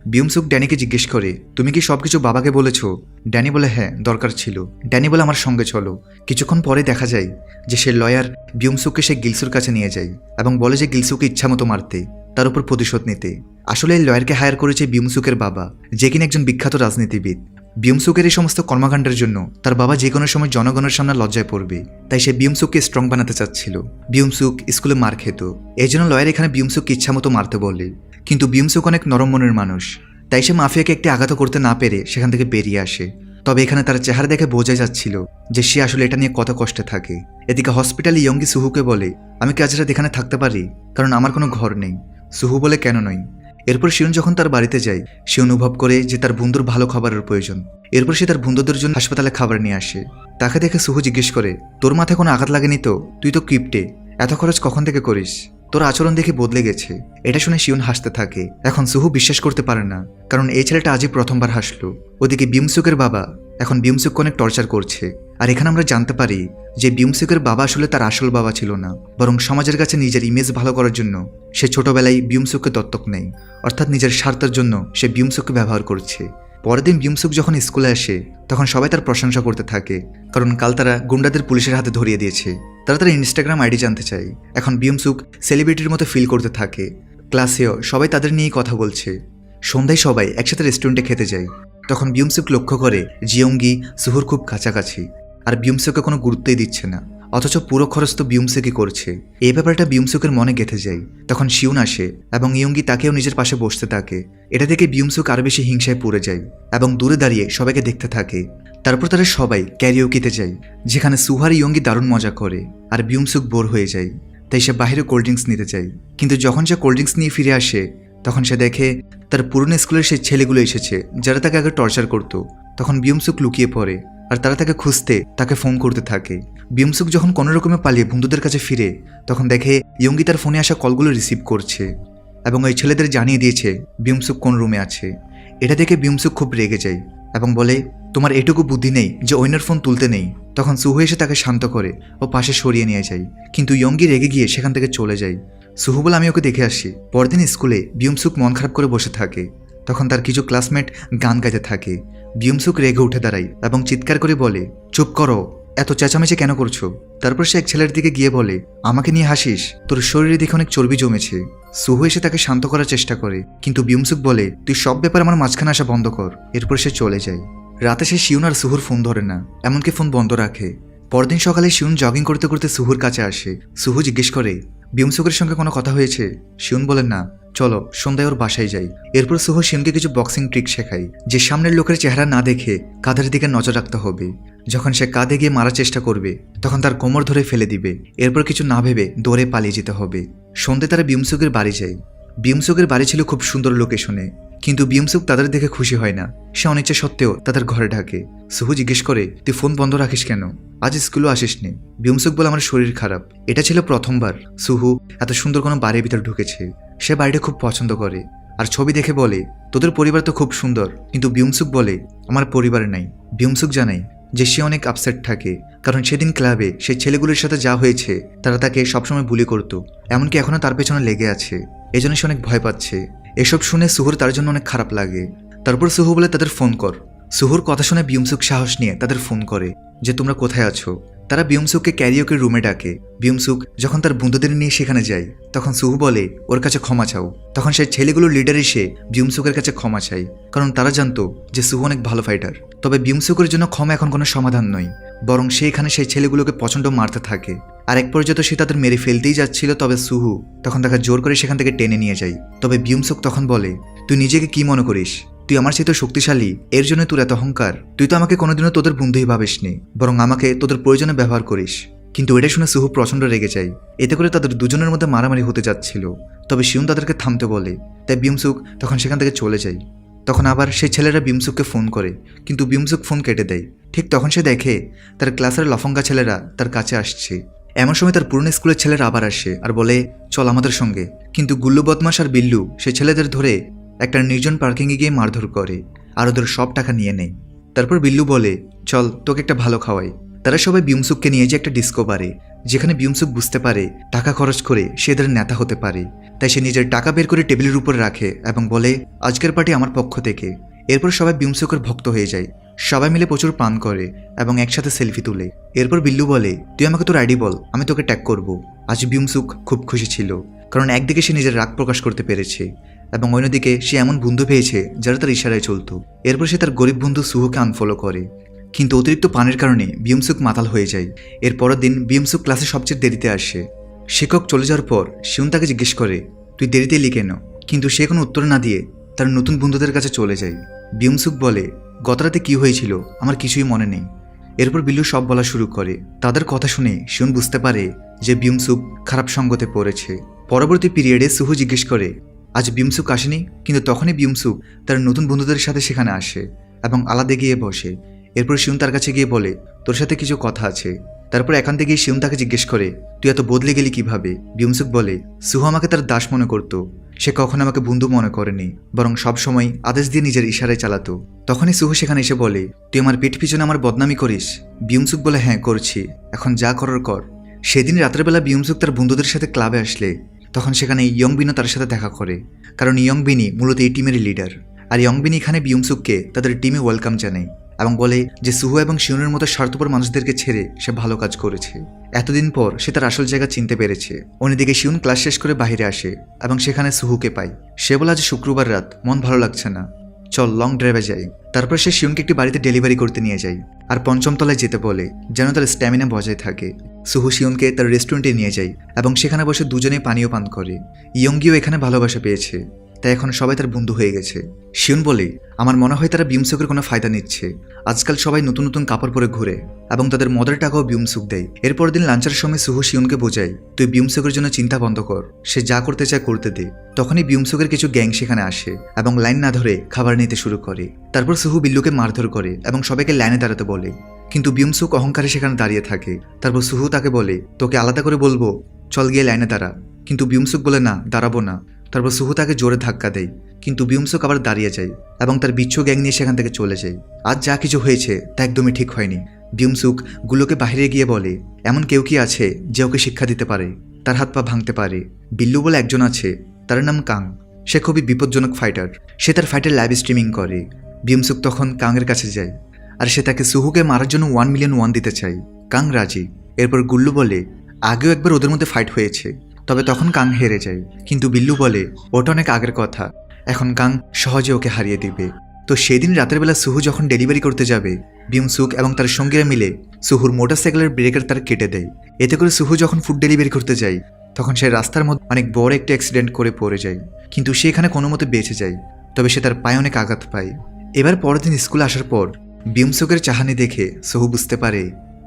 বিয়ংসুক ড্যানিকে জিজ্ঞেস করে, তুমি কি সবকিছু বাবাকে বলেছ? ড্যানি বলে, হ্যাঁ, দরকার ছিল। ড্যানি বলে, আমার সঙ্গে চলো। কিছুক্ষণ পরে দেখা যায় যে সে লয়ার বিয়ংসুককে সে গিলসুর কাছে নিয়ে যায় এবং বলে যে গিলসুকে ইচ্ছামতো মারতে, তার উপর প্রতিশোধ নিতে। আসলে এই লয়ারকে হায়ার করেছে বিয়ংসুকের বাবা, যে কিনা একজন বিখ্যাত রাজনীতিবিদ। বিয়ংসুকের এই সমস্ত কর্মকাণ্ডের জন্য তার বাবা যে কোনো সময় জনগণের সামনে লজ্জায় পড়বে, তাই সে বিয়ংসুককে স্ট্রং বানাতে চাচ্ছিল। বিয়ংসুক স্কুলে মার খেত, এই জন্য লয়ার এখানে বিয়ংসুককে ইচ্ছামতো মারতে বলে। কিন্তু বিয়ংসুক অনেক নরম মনের মানুষ, তাই সে মাফিয়াকে একটি আঘাত করতে না পেরে সেখান থেকে বেরিয়ে আসে। তবে এখানে তার চেহারা দেখে বোঝাই যাচ্ছিল যে সে আসলে এটা নিয়ে কত কষ্টে থাকে। এদিকে হসপিটালে ইয়ঙ্গি সুহুকে বলে, আমি কি আজ রাত এখানে থাকতে পারি, কারণ আমার কোনো ঘর নেই। সুহু বলে, কেন নয়? এরপর শিউন যখন তার বাড়িতে যায় সে অনুভব করে যে তার বন্ধুর ভালো খাবারের প্রয়োজন। এরপর সে তার বন্ধুদের জন্য হাসপাতালে খাবার নিয়ে আসে। তাকে দেখে সুহু জিজ্ঞেস করে, তোর মাথায় কোনো আঘাত লাগেনি তো? তুই তো কিপ্টে, এত খরচ কখন থেকে করিস? তোর আচরণ দেখে বদলে গেছে। এটা শুনে শিউন হাসতে থাকে। এখন সুহু বিশ্বাস করতে পারে না, কারণ এই ছেলেটা আজই প্রথমবার হাসলো। ওদিকে বিউমসুকের বাবা এখন বিউমসুককে অনেক টর্চার করছে। আর এখানে আমরা জানতে পারি যে বিউমসুকের বাবা আসলে তার আসল বাবা ছিল না, বরং সমাজের কাছে নিজের ইমেজ ভালো করার জন্য সে ছোটবেলায় বিউমসুককে দত্তক নেয়। অর্থাৎ নিজের স্বার্থের জন্য সে বিউমসুককে ব্যবহার করছে। পরের দিন বিউমসুক যখন স্কুলে আসে তখন সবাই তার প্রশংসা করতে থাকে, কারণ কাল তারা গুন্ডাদের পুলিশের হাতে ধরিয়ে দিয়েছে। তারা তার ইনস্টাগ্রাম আইডি জানতে চায়। এখন বিউমসুক সেলিব্রিটির মতো ফিল করতে থাকে। ক্লাসেও সবাই তাদের নিয়েই কথা বলছে। সন্ধ্যায় সবাই একসাথে রেস্টুরেন্টে খেতে যায়। তখন বিউমসুক লক্ষ্য করে জিয়ঙ্গি সুহুর খুব কাছাকাছি, আর বিউমসুককে কোনো গুরুত্বই দিচ্ছে না। অথচ পুরো খরচ তো বিউমসুকই করছে। এই ব্যাপারটা বিউমসুকের মনে গেঁথে যায়। তখন শিউন আসে এবং ইয়ঙ্গি তাকেও নিজের পাশে বসতে থাকে। এটা দেখে বিউমসুক আরও বেশি হিংসায় পড়ে যায় এবং দূরে দাঁড়িয়ে সবাইকে দেখতে থাকে। তারপর তারা সবাই ক্যারিওকিতে যায়, যেখানে সুহার ইয়ঙ্গি দারুণ মজা করে, আর বিউমসুক বোর হয়ে যায়। তাই সে বাইরে কোল্ড ড্রিঙ্কস নিতে চায়। কিন্তু যখন সে কোল্ড ড্রিঙ্কস নিয়ে ফিরে আসে তখন সে দেখে তার পুরনো স্কুলের সেই ছেলেগুলো এসেছে যারা তাকে আগে টর্চার করত। তখন বিউমসুক লুকিয়ে পড়ে আর তারা তাকে খুঁজতে তাকে ফোন করতে থাকে। বিউমসুক যখন কোনো রকমে পালিয়ে বন্ধুদের কাছে ফিরে তখন দেখে ইয়ঙ্গি তার ফোনে আসা কলগুলো রিসিভ করছে এবং ওই ছেলেদের জানিয়ে দিয়েছে বিউমসুক কোন রুমে আছে। এটা দেখে বিউমসুক খুব রেগে যায় এবং বলে, তোমার এটুকু বুদ্ধি নেই যে অন্যের ফোন তুলতে নেই। তখন সুহু এসে তাকে শান্ত করে ও পাশে সরিয়ে নিয়ে যায়, কিন্তু ইয়ঙ্গি রেগে গিয়ে সেখান থেকে চলে যায়। সুহু বলে, আমি ওকে দেখে আসি। পরদিন স্কুলে বিউমসুক মন খারাপ করে বসে থাকে। তখন তার কিছু ক্লাসমেট গান গাইতে থাকে। বিউমসুক রেগে উঠে দাঁড়ায় এবং চিৎকার করে বলে, চুপ করো, এত চেঁচামেচি কেন করছো? তারপর সে এক ছেলের দিকে গিয়ে বলে, আমাকে নিয়ে হাসিস? তোর শরীরে দেখে অনেক চর্বি জমেছে। সুহু এসে তাকে শান্ত করার চেষ্টা করে, কিন্তু বিউমসুক বলে, তুই সব ব্যাপার আমার মাঝখানে আসা বন্ধ কর। এরপর সে চলে যায়। রাতে সে শিউন আর সুহুর ফোন ধরে না, এমনকি ফোন বন্ধ রাখে। পরদিন সকালে শিউন জগিং করতে করতে সুহুর কাছে আসে। সুহু জিজ্ঞেস করে, বিউমসুকের সঙ্গে কোনো কথা হয়েছে? শিউন বলেন, না, চলো সন্ধ্যায় ওর বাসায় যাই। এরপর সুহু শিউনকে কিছু বক্সিং ট্রিক শেখায়, যে সামনের লোকের চেহারা না দেখে কাঁধের দিকে নজর রাখতে হবে। যখন সে কাঁধে গিয়ে মারার চেষ্টা করবে তখন তার কোমর ধরে ফেলে দিবে। এরপর কিছু না ভেবে দৌড়ে পালিয়ে যেতে হবে। সন্ধ্যে তারা বিউমসুকের বাড়ি যায়। বিউমসুকের বাড়ি ছিল খুব সুন্দর লোকেশনে, কিন্তু বিউমসুক তাদের দেখে খুশি হয় না। সে অনিচ্ছা সত্ত্বেও তাদের ঘরে ঢাকে। সুহু জিজ্ঞেস করে, তুই ফোন বন্ধ রাখিস কেন? আজ স্কুলও আসিসনি? বিউমসুক বলে, আমার শরীর খারাপ। এটা ছিল প্রথমবার সুহু এত সুন্দর কোনো বাড়ির ভিতর ঢুকেছে। সে বাড়িটা খুব পছন্দ করে আর ছবি দেখে বলে, তোদের পরিবার তো খুব সুন্দর। কিন্তু বিউমসুক বলে, আমার পরিবার নাই। বিউমসুক জানায় যে সে অনেক আপসেট থাকে, কারণ সেদিন ক্লাবে সেই ছেলেগুলোর সাথে যা হয়েছে তারা তাকে সবসময় বুলি করত, এমনকি এখনও তার পেছনে লেগে আছে। এজন্য সে অনেক ভয় পাচ্ছে। এসব শুনে সুহুর তার জন্য অনেক খারাপ লাগে। তারপর সুহু বলে, তাদের ফোন কর। সুহুর কথা শুনে বিউমসুক সাহস নিয়ে তাদের ফোন করে যে তোমরা কোথায় আছো। তারা বিউমসুককে ক্যারিওকের রুমে ডাকে। বিউমসুক যখন তার বন্ধুদের নিয়ে সেখানে যায় তখন সুহু বলে, ওর কাছে ক্ষমা চাও। তখন সেই ছেলেগুলোর লিডার এসে বিউমসুকের কাছে ক্ষমা চায়, কারণ তারা জানতো যে সুহু অনেক ভালো ফাইটার। তবে বিউমসুকের জন্য ক্ষমা এখন কোনো সমাধান নয়, বরং সে এখানে সেই ছেলেগুলোকে প্রচণ্ড মারতে থাকে। আর এক পর্যায়ে সে তাদের মেরে ফেলতেই যাচ্ছিল, তবে সুহু তখন তাকে জোর করে সেখান থেকে টেনে নিয়ে যায়। তবে বিউমসুক তখন বলে, তুই নিজেকে কি মনে করিস? তুই আমার চাইতে শক্তিশালী, এর জন্য তোর এত অহংকার? তুই তো আমাকে কোনোদিনও তোদের বন্ধুই ভাবিসনি, বরং আমাকে তোদের প্রয়োজনে ব্যবহার করিস। কিন্তু এটা শুনে সুহু প্রচণ্ড রেগে যায়। এতে করে তাদের দুজনের মধ্যে মারামারি হতে যাচ্ছিল। তবে শিউন তাদেরকে থামতে বলে, তাই বিউমসুক তখন সেখান থেকে চলে যায়। তখন আবার সেই ছেলেরা বিউমসুককে ফোন করে, কিন্তু বিউমসুক ফোন কেটে দেয়। ঠিক তখন সে দেখে তার ক্লাসের লফঙ্গা ছেলেরা তার কাছে আসছে। এমন সময় তার পুরনো স্কুলের ছেলেরা আবার আসে আর বলে, চল আমাদের সঙ্গে। কিন্তু গুল্লু বদমাস আর বিল্লু সেই ছেলেদের ধরে একটা নির্জন পার্কিংয়ে গিয়ে মারধর করে আর ওদের সব টাকা নিয়ে নেয়। তারপর বিল্লু বলে, চল তোকে একটা ভালো খাওয়াই। তারা সবাই বিউমসুককে নিয়ে যায় একটা ডিস্কো বারে, যেখানে বিউমসুক বুঝতে পারে টাকা খরচ করে সে এদের নেতা হতে পারে। তাই সে নিজের টাকা বের করে টেবিলের উপর রাখে এবং বলে, আজকের পার্টি আমার পক্ষ থেকে। এরপর সবাই বিউমসুকের ভক্ত হয়ে যায়। সবাই মিলে প্রচুর পান করে এবং একসাথে সেলফি তুলে। এরপর বিল্লু বলে, তুই আমাকে তোর আইডি বল, আমি তোকে ট্যাগ করব। আজ বিউমসুক খুব খুশি ছিল, কারণ একদিকে সে নিজের রাগ প্রকাশ করতে পেরেছে এবং অন্যদিকে সে এমন বন্ধু পেয়েছে যারা তার ইশারায় চলত। এরপর সে তার গরিব বন্ধু সুহুকে আনফলো করে, কিন্তু অতিরিক্ত পানের কারণে বিউমসুক মাতাল হয়ে যায়। এর পরের দিন বিউমসুক ক্লাসে সবচেয়ে দেরিতে আসে। শিক্ষক চলে যাওয়ার পর শিউন তাকে জিজ্ঞেস করে, তুই দেরিতে এলি কেন? কিন্তু সে কোনো উত্তর না দিয়ে তার নতুন বন্ধুদের কাছে চলে যায়। বিউমসুক বলে, গতরাতে কি হয়েছিল আমার কিছুই মনে নেই। এরপর বিল্লু সব বলা শুরু করে। তাদের কথা শুনে শিউন বুঝতে পারে যে বিউমসুক খারাপ সঙ্গতে পড়েছে। পরবর্তী পিরিয়ডে সুহু জিজ্ঞেস করে, আজ বিউমসুক আসেনি, কিন্তু তখনই বিউমসুক তার নতুন বন্ধুদের সাথে সেখানে আসে এবং আলাদা গিয়ে বসে। এরপর শিউন তার কাছে গিয়ে বলে, তোর সাথে কিছু কথা আছে। তারপর এখান থেকে শিউন তাকে জিজ্ঞেস করে, তুই এত বদলে গেলি কিভাবে? বিউমসুক বলে, সুহু আমাকে তার দাস মনে করত। সে কখনো আমাকে বন্ধু মনে করেনি, বরং সবসময় আদেশ দিয়ে নিজের ইশারায় চালাতো। তখনই সুহু সেখানে এসে বলে, তুই আমার পিঠ পিছনে আমার বদনামি করিস? বিউমসুক বলে, হ্যাঁ করছি, এখন যা করার কর। সেদিন রাত্রেবেলা বিউমসুক তার বন্ধুদের সাথে ক্লাবে আসলে তখন সেখানে ইয়ংবিনও তার সাথে দেখা করে, কারণ ইয়ংবিনি মূলত এই টিমেরই লিডার। আর ইয়ংবিনি এখানে বিউমসুককে তাদের টিমে ওয়েলকাম জানায় এবং বলে যে সুহু এবং শিউনের মতো স্বার্থপর মানুষদেরকে ছেড়ে সে ভালো কাজ করেছে। এতদিন পর সে তার আসল জায়গা চিনতে পেরেছে। অন্যদিকে শিউন ক্লাস শেষ করে বাইরে আসে এবং সেখানে সুহুকে পায়। সে বলে, আজ শুক্রবার রাত, মন ভালো লাগছে না, চল লং ড্রাইভে যাই। তারপর সে শিউনকে একটি বাড়িতে ডেলিভারি করতে নিয়ে যায় আর পঞ্চম তলায় যেতে বলে যেন তার স্ট্যামিনা বজায় থাকে। সুহু শিউনকে তার রেস্টুরেন্টে নিয়ে যায় এবং সেখানে বসে দুজনেই পানীয় পান করে। ইয়ংগিও এখানে ভালোবাসা পেয়েছে, তাই এখন সবাই তার বন্ধু হয়ে গেছে। শিউন বলে, আমার মনে হয় তারা বিউমসুকের কোনো ফায়দা নিচ্ছে। আজকাল সবাই নতুন নতুন কাপড় পরে ঘুরে এবং তাদের মদের টাকাও বিউমসুক দেয়। এরপর দিন লাঞ্চের সময় সুহু শিউনকে বোঝায়, তুই বিউমসুকের জন্য চিন্তা বন্ধ কর, সে যা করতে চায় করতে দে। তখনই বিউমসুকের কিছু গ্যাং সেখানে আসে এবং লাইন না ধরে খাবার নিতে শুরু করে। তারপর সুহু বিল্লুকে মারধর করে এবং সবাইকে লাইনে দাঁড়াতে বলে, কিন্তু বিউমসুক অহংকারে সেখানে দাঁড়িয়ে থাকে। তারপর সুহু তাকে বলে, তোকে আলাদা করে বলবো, চল গিয়ে লাইনে দাঁড়া। কিন্তু বিউমসুক বলে, না, দাঁড়াবো না। তারপর সুহু তাকে জোরে ধাক্কা দেয়, কিন্তু বিউমসুক আবার দাঁড়িয়ে যায় এবং তার বিচ্ছু গ্যাং নিয়ে সেখান থেকে চলে যায়। আজ যা কিছু হয়েছে তা একদমই ঠিক হয়নি। বিউমসুক গুলোকে বাইরে গিয়ে বলে, এমন কেউ কি আছে যে ওকে শিক্ষা দিতে পারে, তার হাত পা ভাঙতে পারে? বিল্লু বলে একজন আছে, তার নাম কাং। সে খুবই বিপজ্জনক ফাইটার, সে তার ফাইটের লাইভ স্ট্রিমিং করে। বিউমসুক তখন কাংয়ের কাছে যায় আর সে তাকে সুহুকে মারার জন্য 1 মিলিয়ন ওয়ান দিতে চায়। কাং রাজি। এরপর গুল্লু বলে, আগেও একবার ওদের মধ্যে ফাইট হয়েছে, তবে তখন কাং হেরে যায়। কিন্তু বিল্লু বলে, ওটা অনেক আগের কথা, এখন কাং সহজে ওকে হারিয়ে দিবে। তো সেদিন রাতের বেলা সুহু যখন ডেলিভারি করতে যাবে, বিউমসুক এবং তার সঙ্গীরা মিলে সুহুর মোটরসাইকেলের ব্রেকের তার কেটে দেয়। এতে করে সুহু যখন ফুড ডেলিভারি করতে যায় তখন সে রাস্তার মধ্যে অনেক বড় একটা অ্যাক্সিডেন্ট করে পড়ে যায়, কিন্তু সে এখানে কোনো মতে বেঁচে যায়, তবে সে তার পায়ে অনেক আঘাত পায়। এবার পরের দিন স্কুলে আসার পর বিউমসুকের চাহানি দেখে সুহু বুঝতে পারে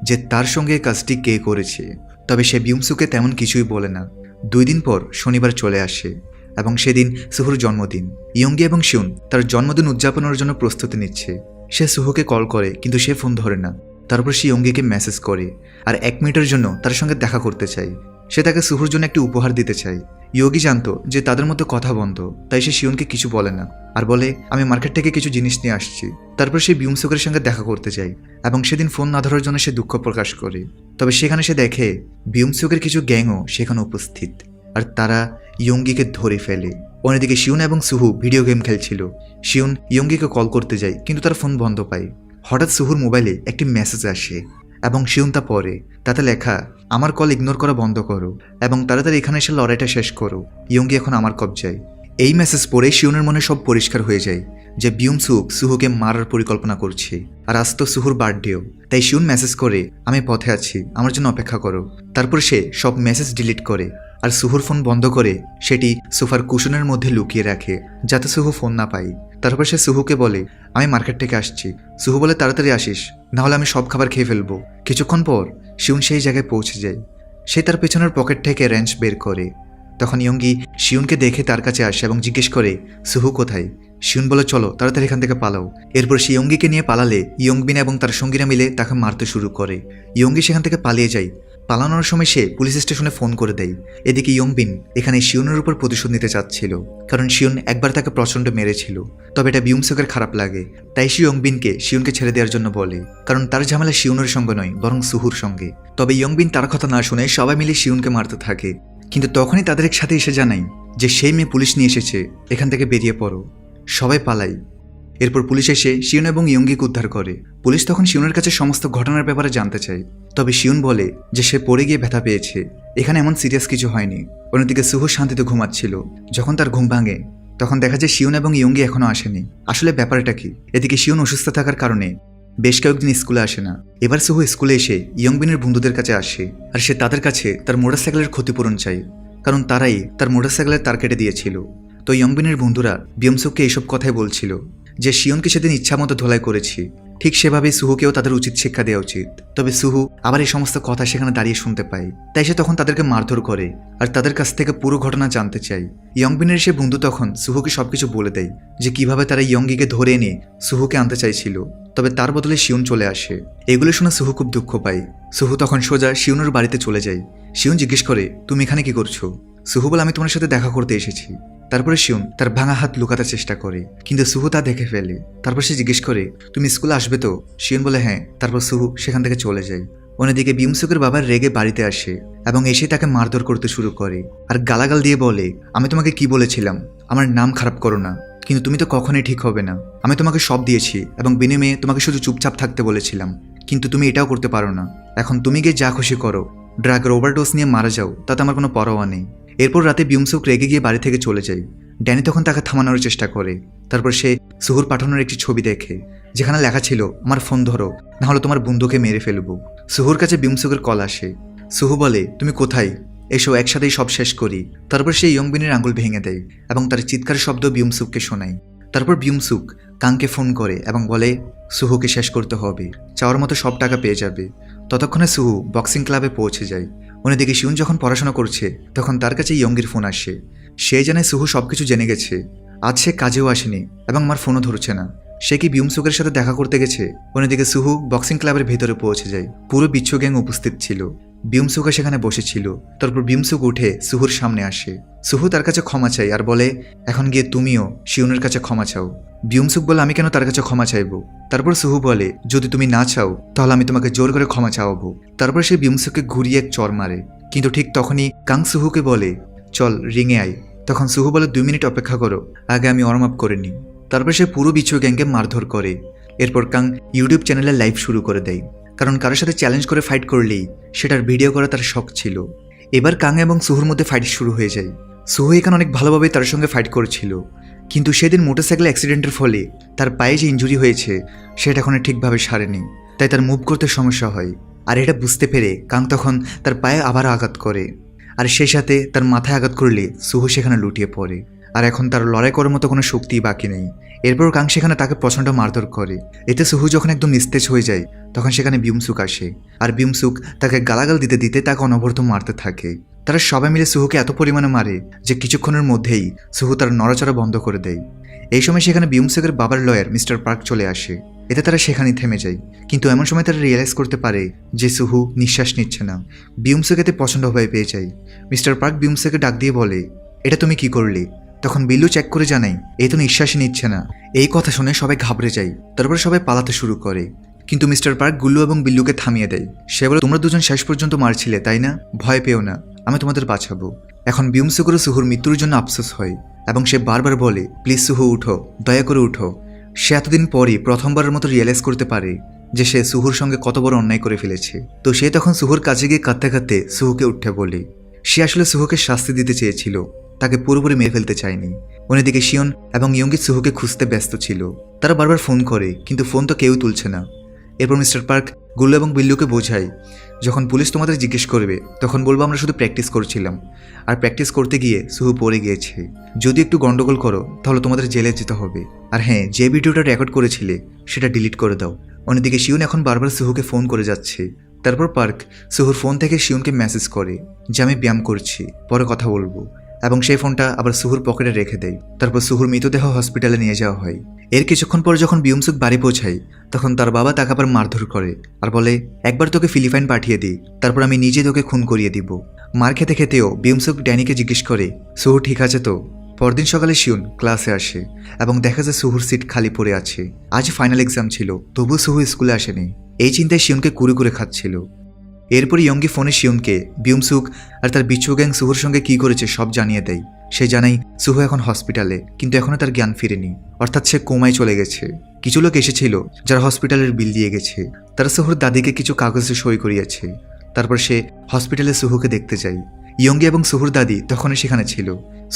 যে তার সঙ্গে কাজটি কে করেছে, তবে সে বিউমসুকে তেমন কিছুই বলে না। 2 দিন পর শনিবার চলে আসে এবং সেদিন সুহুর জন্মদিন। ইয়ংগি এবং শিউন তার জন্মদিন উদযাপনের জন্য প্রস্তুতি নিচ্ছে। সে সুহুকে কল করে, কিন্তু সে ফোন ধরে না। তারপর সে ইয়ংগিকে মেসেজ করে আর 1 মিনিটের জন্য তার সঙ্গে দেখা করতে চায়। সে তাকে সুহুর জন্য একটি উপহার দিতে চায়। ইয়োগি জানতো যে তাদের মধ্যে কথা বন্ধ, তাই সে শিউনকে কিছু বলে না আর বলে, আমি মার্কেট থেকে কিছু জিনিস নিয়ে আসছি। তারপর সে বিউমসুকের সঙ্গে দেখা করতে যায় এবং সেদিন ফোন না ধরার জন্য সে দুঃখ প্রকাশ করে। তবে সেখানে সে দেখে বিউমসুকের কিছু গ্যাংও সেখানে উপস্থিত আর তারা ইয়ংগিকে ধরে ফেলে। অন্যদিকে শিউন এবং সুহু ভিডিও গেম খেলছিল। শিউন ইয়ংগিকে কল করতে যায়, কিন্তু তার ফোন বন্ধ পায়। হঠাৎ সুহুর মোবাইলে একটি মেসেজ আসে এবং শিউন তা পড়ে। তাতে লেখা, আমার কল ইগনোর করা বন্ধ করো এবং তাড়াতাড়ি এখানে এসে লড়াইটা শেষ করো, ইয়ংগি এখন আমার কবজায়। এই মেসেজ পড়ে শিউনের মনে সব পরিষ্কার হয়ে যায় যে বিউমসুক সুহুকে মারার পরিকল্পনা করছে। আর আজ তো সুহুর বার্থডেও, তাই শিউন মেসেজ করে, আমি পথে আছি, আমার জন্য অপেক্ষা করো। তারপর সে সব মেসেজ ডিলিট করে আর সুহুর ফোন বন্ধ করে সেটি সোফার কুশনের মধ্যে লুকিয়ে রাখে যাতে সুহু ফোন না পায়। তারপর সে সুহুকে বলে, আমি মার্কেট থেকে আসছি। সুহু বলে, তাড়াতাড়ি আসিস, নাহলে আমি সব খাবার খেয়ে ফেলবো। কিছুক্ষণ পর শিউন সেই জায়গায় পৌঁছে যায়। সে তার পেছনের পকেট থেকে রেঞ্চ বের করে। তখন ইয়ংগি শিউনকে দেখে তার কাছে আসে এবং জিজ্ঞেস করে, সুহু কোথায়? শিউন বলে, চলো তাড়াতাড়ি এখান থেকে পালাও। এরপর সে ইয়ংগিকে নিয়ে পালালে ইয়ংবিন এবং তার সঙ্গীরা মিলে তাকে মারতে শুরু করে। ইয়ংগি সেখান থেকে পালিয়ে যায়। পালানোর সময় সে পুলিশ স্টেশনে ফোন করে দেয়। এদিকে ইয়ংবিন এখানে শিউনের উপর প্রতিশোধ নিতে চাচ্ছিল, কারণ শিউন একবার তাকে প্রচণ্ড মেরেছিল। তবে এটা বিউমসুকের খারাপ লাগে, তাই সে ইয়ংবিনকে শিউনকে ছেড়ে দেওয়ার জন্য বলে, কারণ তার ঝামেলা শিউনের সঙ্গে নয় বরং সুহুর সঙ্গে। তবে ইয়ংবিন তার কথা না শুনে সবাই মিলে শিউনকে মারতে থাকে, কিন্তু তখনই তাদের একসাথে এসে জানায় যে সেই মেয়ে পুলিশ নিয়ে এসেছে, এখান থেকে বেরিয়ে পড়ো। সবাই পালাই। এরপর পুলিশ এসে শিউন এবং ইয়ংগিকে উদ্ধার করে। পুলিশ তখন শিউনের কাছে সমস্ত ঘটনার ব্যাপারে জানতে চায়, তবে শিউন বলে যে সে পড়ে গিয়ে ব্যথা পেয়েছে, এখানে এমন সিরিয়াস কিছু হয়নি। অন্যদিকে সুহু শান্তিতে ঘুমাচ্ছিল। যখন তার ঘুম ভাঙে তখন দেখা যায় শিউন এবং ইয়ংগি এখনো আসেনি। আসলে ব্যাপারটা কি? এদিকে শিউন অসুস্থ থাকার কারণে বেশ কয়েকদিন স্কুলে আসে না। এবার সুহু স্কুলে এসে ইয়ংবিনের বন্ধুদের কাছে আসে আর সে তাদের কাছে তার মোটরসাইকেলের ক্ষতিপূরণ চায়, কারণ তারাই তার মোটরসাইকেলের তার কেটে দিয়েছিল। তো ইয়ংবিনের বন্ধুরা বিউমসুককে এইসব কথাই বলছিল যে শিউনকে সেদিন ইচ্ছা মতো ধোলাই করেছি, ঠিক সেভাবেই সুহুকেও তাদের উচিত শিক্ষা দেওয়া উচিত। তবে সুহু আবার এই সমস্ত কথা সেখানে দাঁড়িয়ে শুনতে পায়, তাই সে তখন তাদেরকে মারধর করে আর তাদের কাছ থেকে পুরো ঘটনা জানতে চায়। ইয়ংবিনের সে বন্ধু তখন সুহুকে সবকিছু বলে দেয় যে কিভাবে তারা ইয়ঙ্গিকে ধরে এনে সুহুকে আনতে চাইছিল, তবে তার বদলে শিউন চলে আসে। এগুলো শুনে সুহু খুব দুঃখ পায়। সুহু তখন সোজা শিউনের বাড়িতে চলে যায়। শিউন জিজ্ঞেস করে, তুমি এখানে কি করছো? সুহু বলে, আমি তোমার সাথে দেখা করতে এসেছি। তারপরে শিউন তার ভাঙা হাত লুকাতে চেষ্টা করে, কিন্তু সুহু তা দেখে ফেলে। তারপর সে জিজ্ঞেস করে, তুমি স্কুলে আসবে তো? শিউন বলে, হ্যাঁ। তারপর সুহু সেখান থেকে চলে যায়। অন্যদিকে বিউমসুকের বাবা রেগে বাড়িতে আসে এবং এসে তাকে মারধর করতে শুরু করে আর গালাগাল দিয়ে বলে, আমি তোমাকে কি বলেছিলাম, আমার নাম খারাপ করো না, কিন্তু তুমি তো কখনোই ঠিক হবে না। আমি তোমাকে সব দিয়েছি এবং বিনিময়ে তোমাকে শুধু চুপচাপ থাকতে বলেছিলাম, কিন্তু তুমি এটাও করতে পারো না। এখন তুমি গিয়ে যা খুশি করো, ড্রাগের ওভারডোজ নিয়ে মারা যাও, তাতে আমার কোনো পরোয়া নেই। এরপর রাতে বিউমসুক রেগে গিয়ে বাড়ি থেকে চলে যায়। ড্যানি তখন তাকে থামানোর চেষ্টা করে। তারপর সে সুহুর পাঠানোর একটি ছবি দেখে যেখানে লেখা ছিল, আমার ফোন ধরো, নাহলে তোমার বন্ধুকে মেরে ফেলবো। সুহুর কাছে বিউমসুকের কল আসে। সুহু বলে, তুমি কোথায়? এসো একসাথেই সব শেষ করি। তারপর সে ইয়ংবিনের আঙুল ভেঙে দেয় এবং তার চিৎকার শব্দ বিউমসুককে শোনায়। তারপর বিউমসুক কাংকে ফোন করে এবং বলে, সুহুকে শেষ করতে হবে, চাওয়ার মতো সব টাকা পেয়ে যাবে। ততক্ষণে সুহু বক্সিং ক্লাবে পৌঁছে যায়। অন্যদিকে শিউন যখন পড়াশোনা করছে তখন তার কাছে ইয়ঙ্গির ফোন আসে। সে জানে সুহু সবকিছু জেনে গেছে। আজ সে কাজেও আসেনি এবং আমার ফোনও ধরছে না। সে কি বিউমসুকের সাথে দেখা করতে গেছে? অন্যদিকে সুহু বক্সিং ক্লাবের ভেতরে পৌঁছে যায়। পুরো বিচ্ছু গ্যাং উপস্থিত ছিল। বিউমসুকা সেখানে বসেছিল। তারপর বিউমসুক উঠে সুহুর সামনে আসে। সুহু তার কাছে ক্ষমা চাই আর বলে, এখন গিয়ে তুমিও শিউনের কাছে ক্ষমা চাও। বিউমসুক বলে, আমি কেন তার কাছে ক্ষমা চাইবো? তারপর সুহু বলে, যদি তুমি না চাও তাহলে আমি তোমাকে জোর করে ক্ষমা চাওয়াবো। তারপর সে বিউমসুককে ঘুরিয়ে এক চর মারে, কিন্তু ঠিক তখনই কাং সুহুকে বলে, চল রিংয়ে আয়। তখন সুহু বলে, 2 মিনিট অপেক্ষা করো, আগে আমি ওয়ার্ম আপ করে নিই। তারপর সে পুরো বিচ্ছু গ্যাংকে মারধর করে। এরপর কাং ইউটিউব চ্যানেলে লাইভ শুরু করে দেয়, কারণ কারোর সাথে চ্যালেঞ্জ করে ফাইট করলেই সেটার ভিডিও করা তার শখ ছিল। এবার কাং এবং সুহুর মধ্যে ফাইট শুরু হয়ে যায়। সুহু এখানে অনেক ভালোভাবে তার সঙ্গে ফাইট করেছিল, কিন্তু সেদিন মোটরসাইকেল অ্যাক্সিডেন্টের ফলে তার পায়ে যে ইনজুরি হয়েছে সেটা এখন ঠিকভাবে সারেনি, তাই তার মুভ করতে সমস্যা হয়। আর এটা বুঝতে পেরে কাং তখন তার পায়ে আবার আঘাত করে, আর সেই সাথে তার মাথায় আঘাত করলে সুহু সেখানে লুটিয়ে পড়ে। আর এখন তার লড়াই করার মতো কোনো শক্তি বাকি নেই। এরপর কাং সেখানে তাকে প্রচণ্ড মারধর করে। এতে সুহু যখন একদম নিস্তেজ হয়ে যায় তখন সেখানে বিউমসুক আসে, আর বিউমসুক তাকে গালাগাল দিতে দিতে তাকে অনবরত মারতে থাকে। তারা সবাই মিলে সুহুকে এত পরিমাণে মারে যে কিছুক্ষণের মধ্যেই সুহু তার নড়াচড়া বন্ধ করে দেয়। এই সময় সেখানে বিউমসুকের বাবার লয়ার মিস্টার পার্ক চলে আসে। এতে তারা সেখানেই থেমে যায়, কিন্তু এমন সময় তারা রিয়েলাইজ করতে পারে যে সুহু নিঃশ্বাস নিচ্ছে না। বিউমসুক এতে প্রচণ্ড ভয় পেয়ে যায়। মিস্টার পার্ক বিউমসুকে ডাক দিয়ে বলে, এটা তুমি কি করলে? তখন বিল্লু চেক করে জানায়, এই তো নিঃশ্বাসই নিচ্ছে না। এই কথা শুনে সবাই ঘাবড়ে যায়। তারপর সবাই পালাতে শুরু করে, কিন্তু মিস্টার পার্ক গুল্লু এবং বিল্লুকে থামিয়ে দেয়। সে বলে, তোমরা দুজন শেষ পর্যন্ত মারছিলে তাই না? ভয় পেও না, আমি তোমাদের বাঁচাবো। এখন বিউমসুকের সুহুর মৃত্যুর জন্য আফসোস হয় এবং সে বারবার বলে, প্লিজ সুহু উঠো, দয়া করে উঠো। সে এতদিন পরই প্রথমবারের মতো রিয়েলাইজ করতে পারে যে সে সুহুর সঙ্গে কত বড় অন্যায় করে ফেলেছে। তো সে তখন সুহুর কাছে গিয়ে কাঁদতে কাঁদতে সুহুকে উঠতে বলে। সে আসলে সুহুকে শাস্তি দিতে চেয়েছিল, তাকে পুরোপুরি মেরে ফেলতে চায়নি। অন্যদিকে শিয়ন এবং ইয়ঙ্গি সুহুকে খুঁজতে ব্যস্ত ছিল। তারা বারবার ফোন করে, কিন্তু ফোন তো কেউ তুলছে না। এরপর মিস্টার পার্ক গুল্লু এবং বিল্লুকে বোঝায়, যখন পুলিশ তোমাদের জিজ্ঞেস করবে তখন বলবো আমরা শুধু প্র্যাকটিস করছিলাম, আর প্র্যাকটিস করতে গিয়ে সুহু পড়ে গিয়েছে। যদি একটু গন্ডগোল করো তাহলে তোমাদের জেলে যেতে হবে। আর হ্যাঁ, যে ভিডিওটা রেকর্ড করেছিলে সেটা ডিলিট করে দাও। অন্যদিকে শিয়ন এখন বারবার সুহুকে ফোন করে যাচ্ছে। তারপর পার্ক সুহুর ফোন থেকে শিয়নকে মেসেজ করে যে আমি ব্যায়াম করছি, পরে কথা বলবো, এবং সেই ফোনটা আবার সুহুর পকেটে রেখে দেয়। তারপর সুহুর মৃতদেহ হসপিটালে নিয়ে যাওয়া হয়। এর কিছুক্ষণ পর যখন বিউমসুক বাড়ি পৌঁছায় তখন তার বাবা তাকে আবার মারধর করে আর বলে, একবার তোকে ফিলিপাইন পাঠিয়ে দিই, তারপর আমি নিজে তোকে খুন করিয়ে দিব। মার খেতে খেতেও বিউমসুক ড্যানিকে জিজ্ঞেস করে, সুহু ঠিক আছে তো? পরদিন সকালে শিউন ক্লাসে আসে এবং দেখা যায় সুহুর সিট খালি পড়ে আছে। আজ ফাইনাল এক্সাম ছিল, তবু সুহু স্কুলে আসেনি। এই চিন্তায় শিউনকে কুড়ে কুড়ে খাচ্ছিল। এরপর ইয়ঙ্গি ফোনে শিয়নকে বিউমসুক আর তার বিচ্ছু গ্যাং সুহুর সঙ্গে কি করেছে সব জানিয়ে দেয়। সে জানায় সুহু এখন হসপিটালে, কিন্তু এখনও তার জ্ঞান ফিরেনি, অর্থাৎ সে কোমায় চলে গেছে। কিছু লোক এসেছিল যারা হসপিটালের বিল দিয়ে গেছে। তারা সুহুর দাদিকে কিছু কাগজে সই করিয়েছে। তারপর সে হসপিটালে সুহুকে দেখতে যায়। ইয়ঙ্গি এবং সুহুর দাদি তখনই সেখানে ছিল।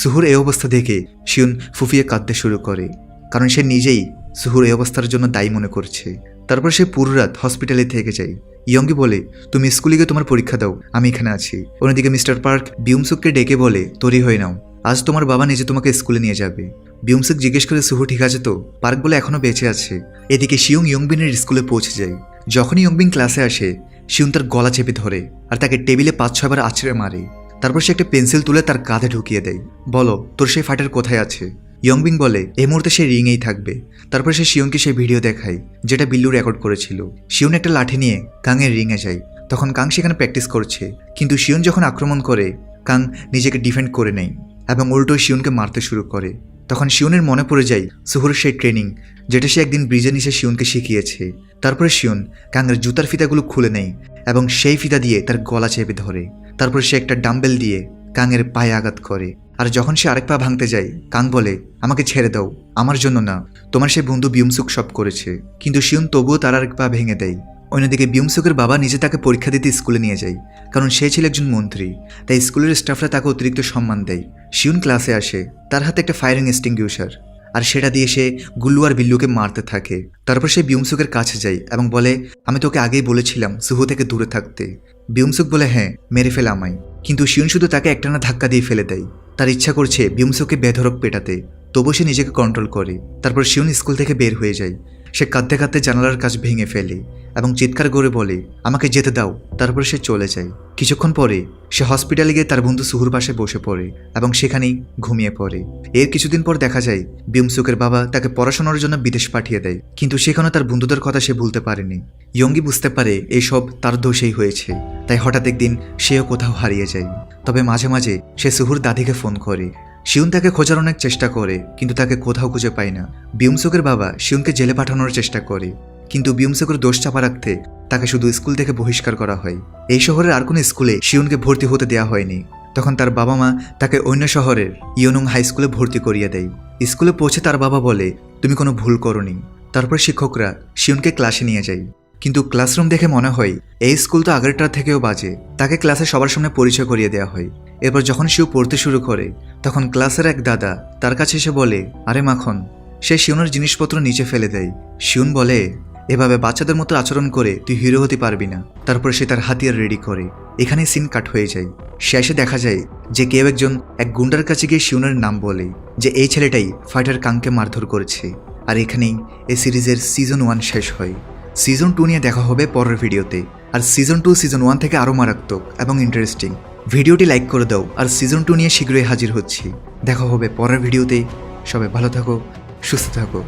সুহুর এই অবস্থা দেখে শিউন ফুফিয়ে কাঁদতে শুরু করে, কারণ সে নিজেই সুহুর এই অবস্থার জন্য দায়ী মনে করছে। তারপর সে পুরো রাত হসপিটালে থেকে যায়। ইয়ঙ্গি বলে, তুমি স্কুলে গিয়ে তোমার পরীক্ষা দাও, আমি এখানে আছি। অন্যদিকে মিস্টার পার্ক বিউমসুককে ডেকে বলে, তৈরি হয়ে নাও, আজ তোমার বাবা নিজে তোমাকে স্কুলে নিয়ে যাবে। বিউমসুক জিজ্ঞেস করে সুহু ঠিক আছে তো, পার্ক বলে এখনো বেঁচে আছে। এদিকে শিউং ইয়ংবিনের স্কুলে পৌঁছে যায়। যখনই ইয়ংবিন ক্লাসে আসে শিউন তার গলা চেপে ধরে আর তাকে টেবিলে 5-6 বার আছড়ে মারে। তারপর সে একটা পেন্সিল তুলে তার কাঁধে ঢুকিয়ে দেয়। বলো তোর সেই ফাইটার কোথায় আছে? ইয়ংবিং বলে এই মুহূর্তে সে রিংয়েই থাকবে। তারপর সে শিউনকে সেই ভিডিও দেখায় যেটা বিল্লু রেকর্ড করেছিল। শিউন একটা লাঠি নিয়ে কাংয়ের রিংয়ে যায়। তখন কাং সেখানে প্র্যাকটিস করছে, কিন্তু শিউন যখন আক্রমণ করে কাং নিজেকে ডিফেন্ড করে নেয় এবং উল্টো শিউনকে মারতে শুরু করে। তখন শিউনের মনে পড়ে যায় সুহুর সেই ট্রেনিং যেটা সে একদিন ব্রিজের নিচে শিউনকে শিখিয়েছে। তারপরে শিউন কাংয়ের জুতার ফিতাগুলো খুলে নেয় এবং সেই ফিতা দিয়ে তার গলা চেপে ধরে। তারপর সে একটা ডাম্বেল দিয়ে কাংয়ের পায়ে আঘাত করে। আর যখন সে আরেক পা ভাঙতে যায় কাং বলে আমাকে ছেড়ে দাও, আমার জন্য না, তোমার সেই বন্ধু বিউমসুক সব করেছে। কিন্তু শিউন তবুও তার আরেক পা ভেঙে দেয়। অন্যদিকে বিউমসুকের বাবা নিজে তাকে পরীক্ষা দিতে স্কুলে নিয়ে যায়, কারণ সে ছিল একজন মন্ত্রী, তাই স্কুলের স্টাফরা তাকে অতিরিক্ত সম্মান দেয়। শিউন ক্লাসে আসে, তার হাতে একটা ফায়ারিং এক্সটিংগুইশার, আর সেটা দিয়ে সে গুল্লু আর বিল্লুকে মারতে থাকে। তারপর সে বিউমসুকের কাছে যায় এবং বলে আমি তোকে আগেই বলেছিলাম সুহু থেকে দূরে থাকতে। বিউমসুক বলে হ্যাঁ মেরে ফেলে আমায়। কিন্তু শিউন শুধু তাকে একটানা ধাক্কা দিয়ে ফেলে দেয়। তার ইচ্ছা করছে বিউমসুককে বেধড়ক পেটাতে, তবু সে নিজেকে কন্ট্রোল করে। তারপর শিউন স্কুল থেকে বের হয়ে যায়। সে কাঁদতে কাঁদতে জানালার কাজ ভেঙে ফেলে এবং চিৎকার করে বলে আমাকে যেতে দাও। তারপর সে চলে যায়। কিছুক্ষণ পরে সে হসপিটালে গিয়ে তার বন্ধু সুহুর পাশে বসে পড়ে এবং সেখানেই ঘুমিয়ে পড়ে। এর কিছুদিন পর দেখা যায় বিউমসুকের বাবা তাকে পড়াশোনার জন্য বিদেশ পাঠিয়ে দেয়, কিন্তু সেখানে তার বন্ধুদের কথা সে ভুলতে পারেনি। ইয়ঙ্গি বুঝতে পারে এইসব তার দোষেই হয়েছে, তাই হঠাৎ একদিন সেও কোথাও হারিয়ে যায়। তবে মাঝে মাঝে সে সুহুর দাদিকে ফোন করে। শিউন তাকে খোঁজার অনেক চেষ্টা করে, কিন্তু তাকে কোথাও খুঁজে পায় না। বিউমসুকের বাবা শিউনকে জেলে পাঠানোর চেষ্টা করে, কিন্তু বিউমসুকের দোষ চাপা রাখতে তাকে শুধু স্কুল থেকে বহিষ্কার করা হয়। এই শহরের আর কোনো স্কুলে শিউনকে ভর্তি হতে দেওয়া হয়নি। তখন তার বাবা মা তাকে অন্য শহরের ইয়নুং হাই স্কুলে ভর্তি করিয়ে দেয়। স্কুলে পৌঁছে তার বাবা বলে তুমি কোনো ভুল করনি। তারপর শিক্ষকরা শিউনকে ক্লাসে নিয়ে যায়, কিন্তু ক্লাসরুম দেখে মনে হয় এই স্কুল তো আগেরটার থেকেও বাজে। তাকে ক্লাসে সবার সামনে পরিচয় করিয়ে দেওয়া হয়। এরপর যখন শিউ পড়তে শুরু করে তখন ক্লাসের এক দাদা তার কাছে এসে বলে আরে মাখন। সে শিউনের জিনিসপত্র নিচে ফেলে দেয়। শিউন বলে এভাবে বাচ্চাদের মতো আচরণ করে তুই হিরো হতে পারবি না। তারপর সে তার হাতিয়ার রেডি করে। এখানে সিন কাট হয়ে যায়। শেষে দেখা যায় যে কেউ একজন এক গুন্ডার কাছে গিয়ে শিউনের নাম বলে যে এই ছেলেটাই ফাইটার কাংকে মারধর করেছে। আর এখানেই এই সিরিজের সিজন 1 শেষ হয়। সিজন 2 নিয়ে দেখা হবে পরের ভিডিওতে। আর সিজন 2 সিজন 1 থেকে আরও মারাত্মক এবং ইন্টারেস্টিং। ভিডিওটি লাইক করে দাও। আর সিজন 2 নিয়ে শীঘ্রই হাজির হচ্ছি। দেখা হবে পরের ভিডিওতে। সবাই ভালো থাকো, সুস্থ থাকো।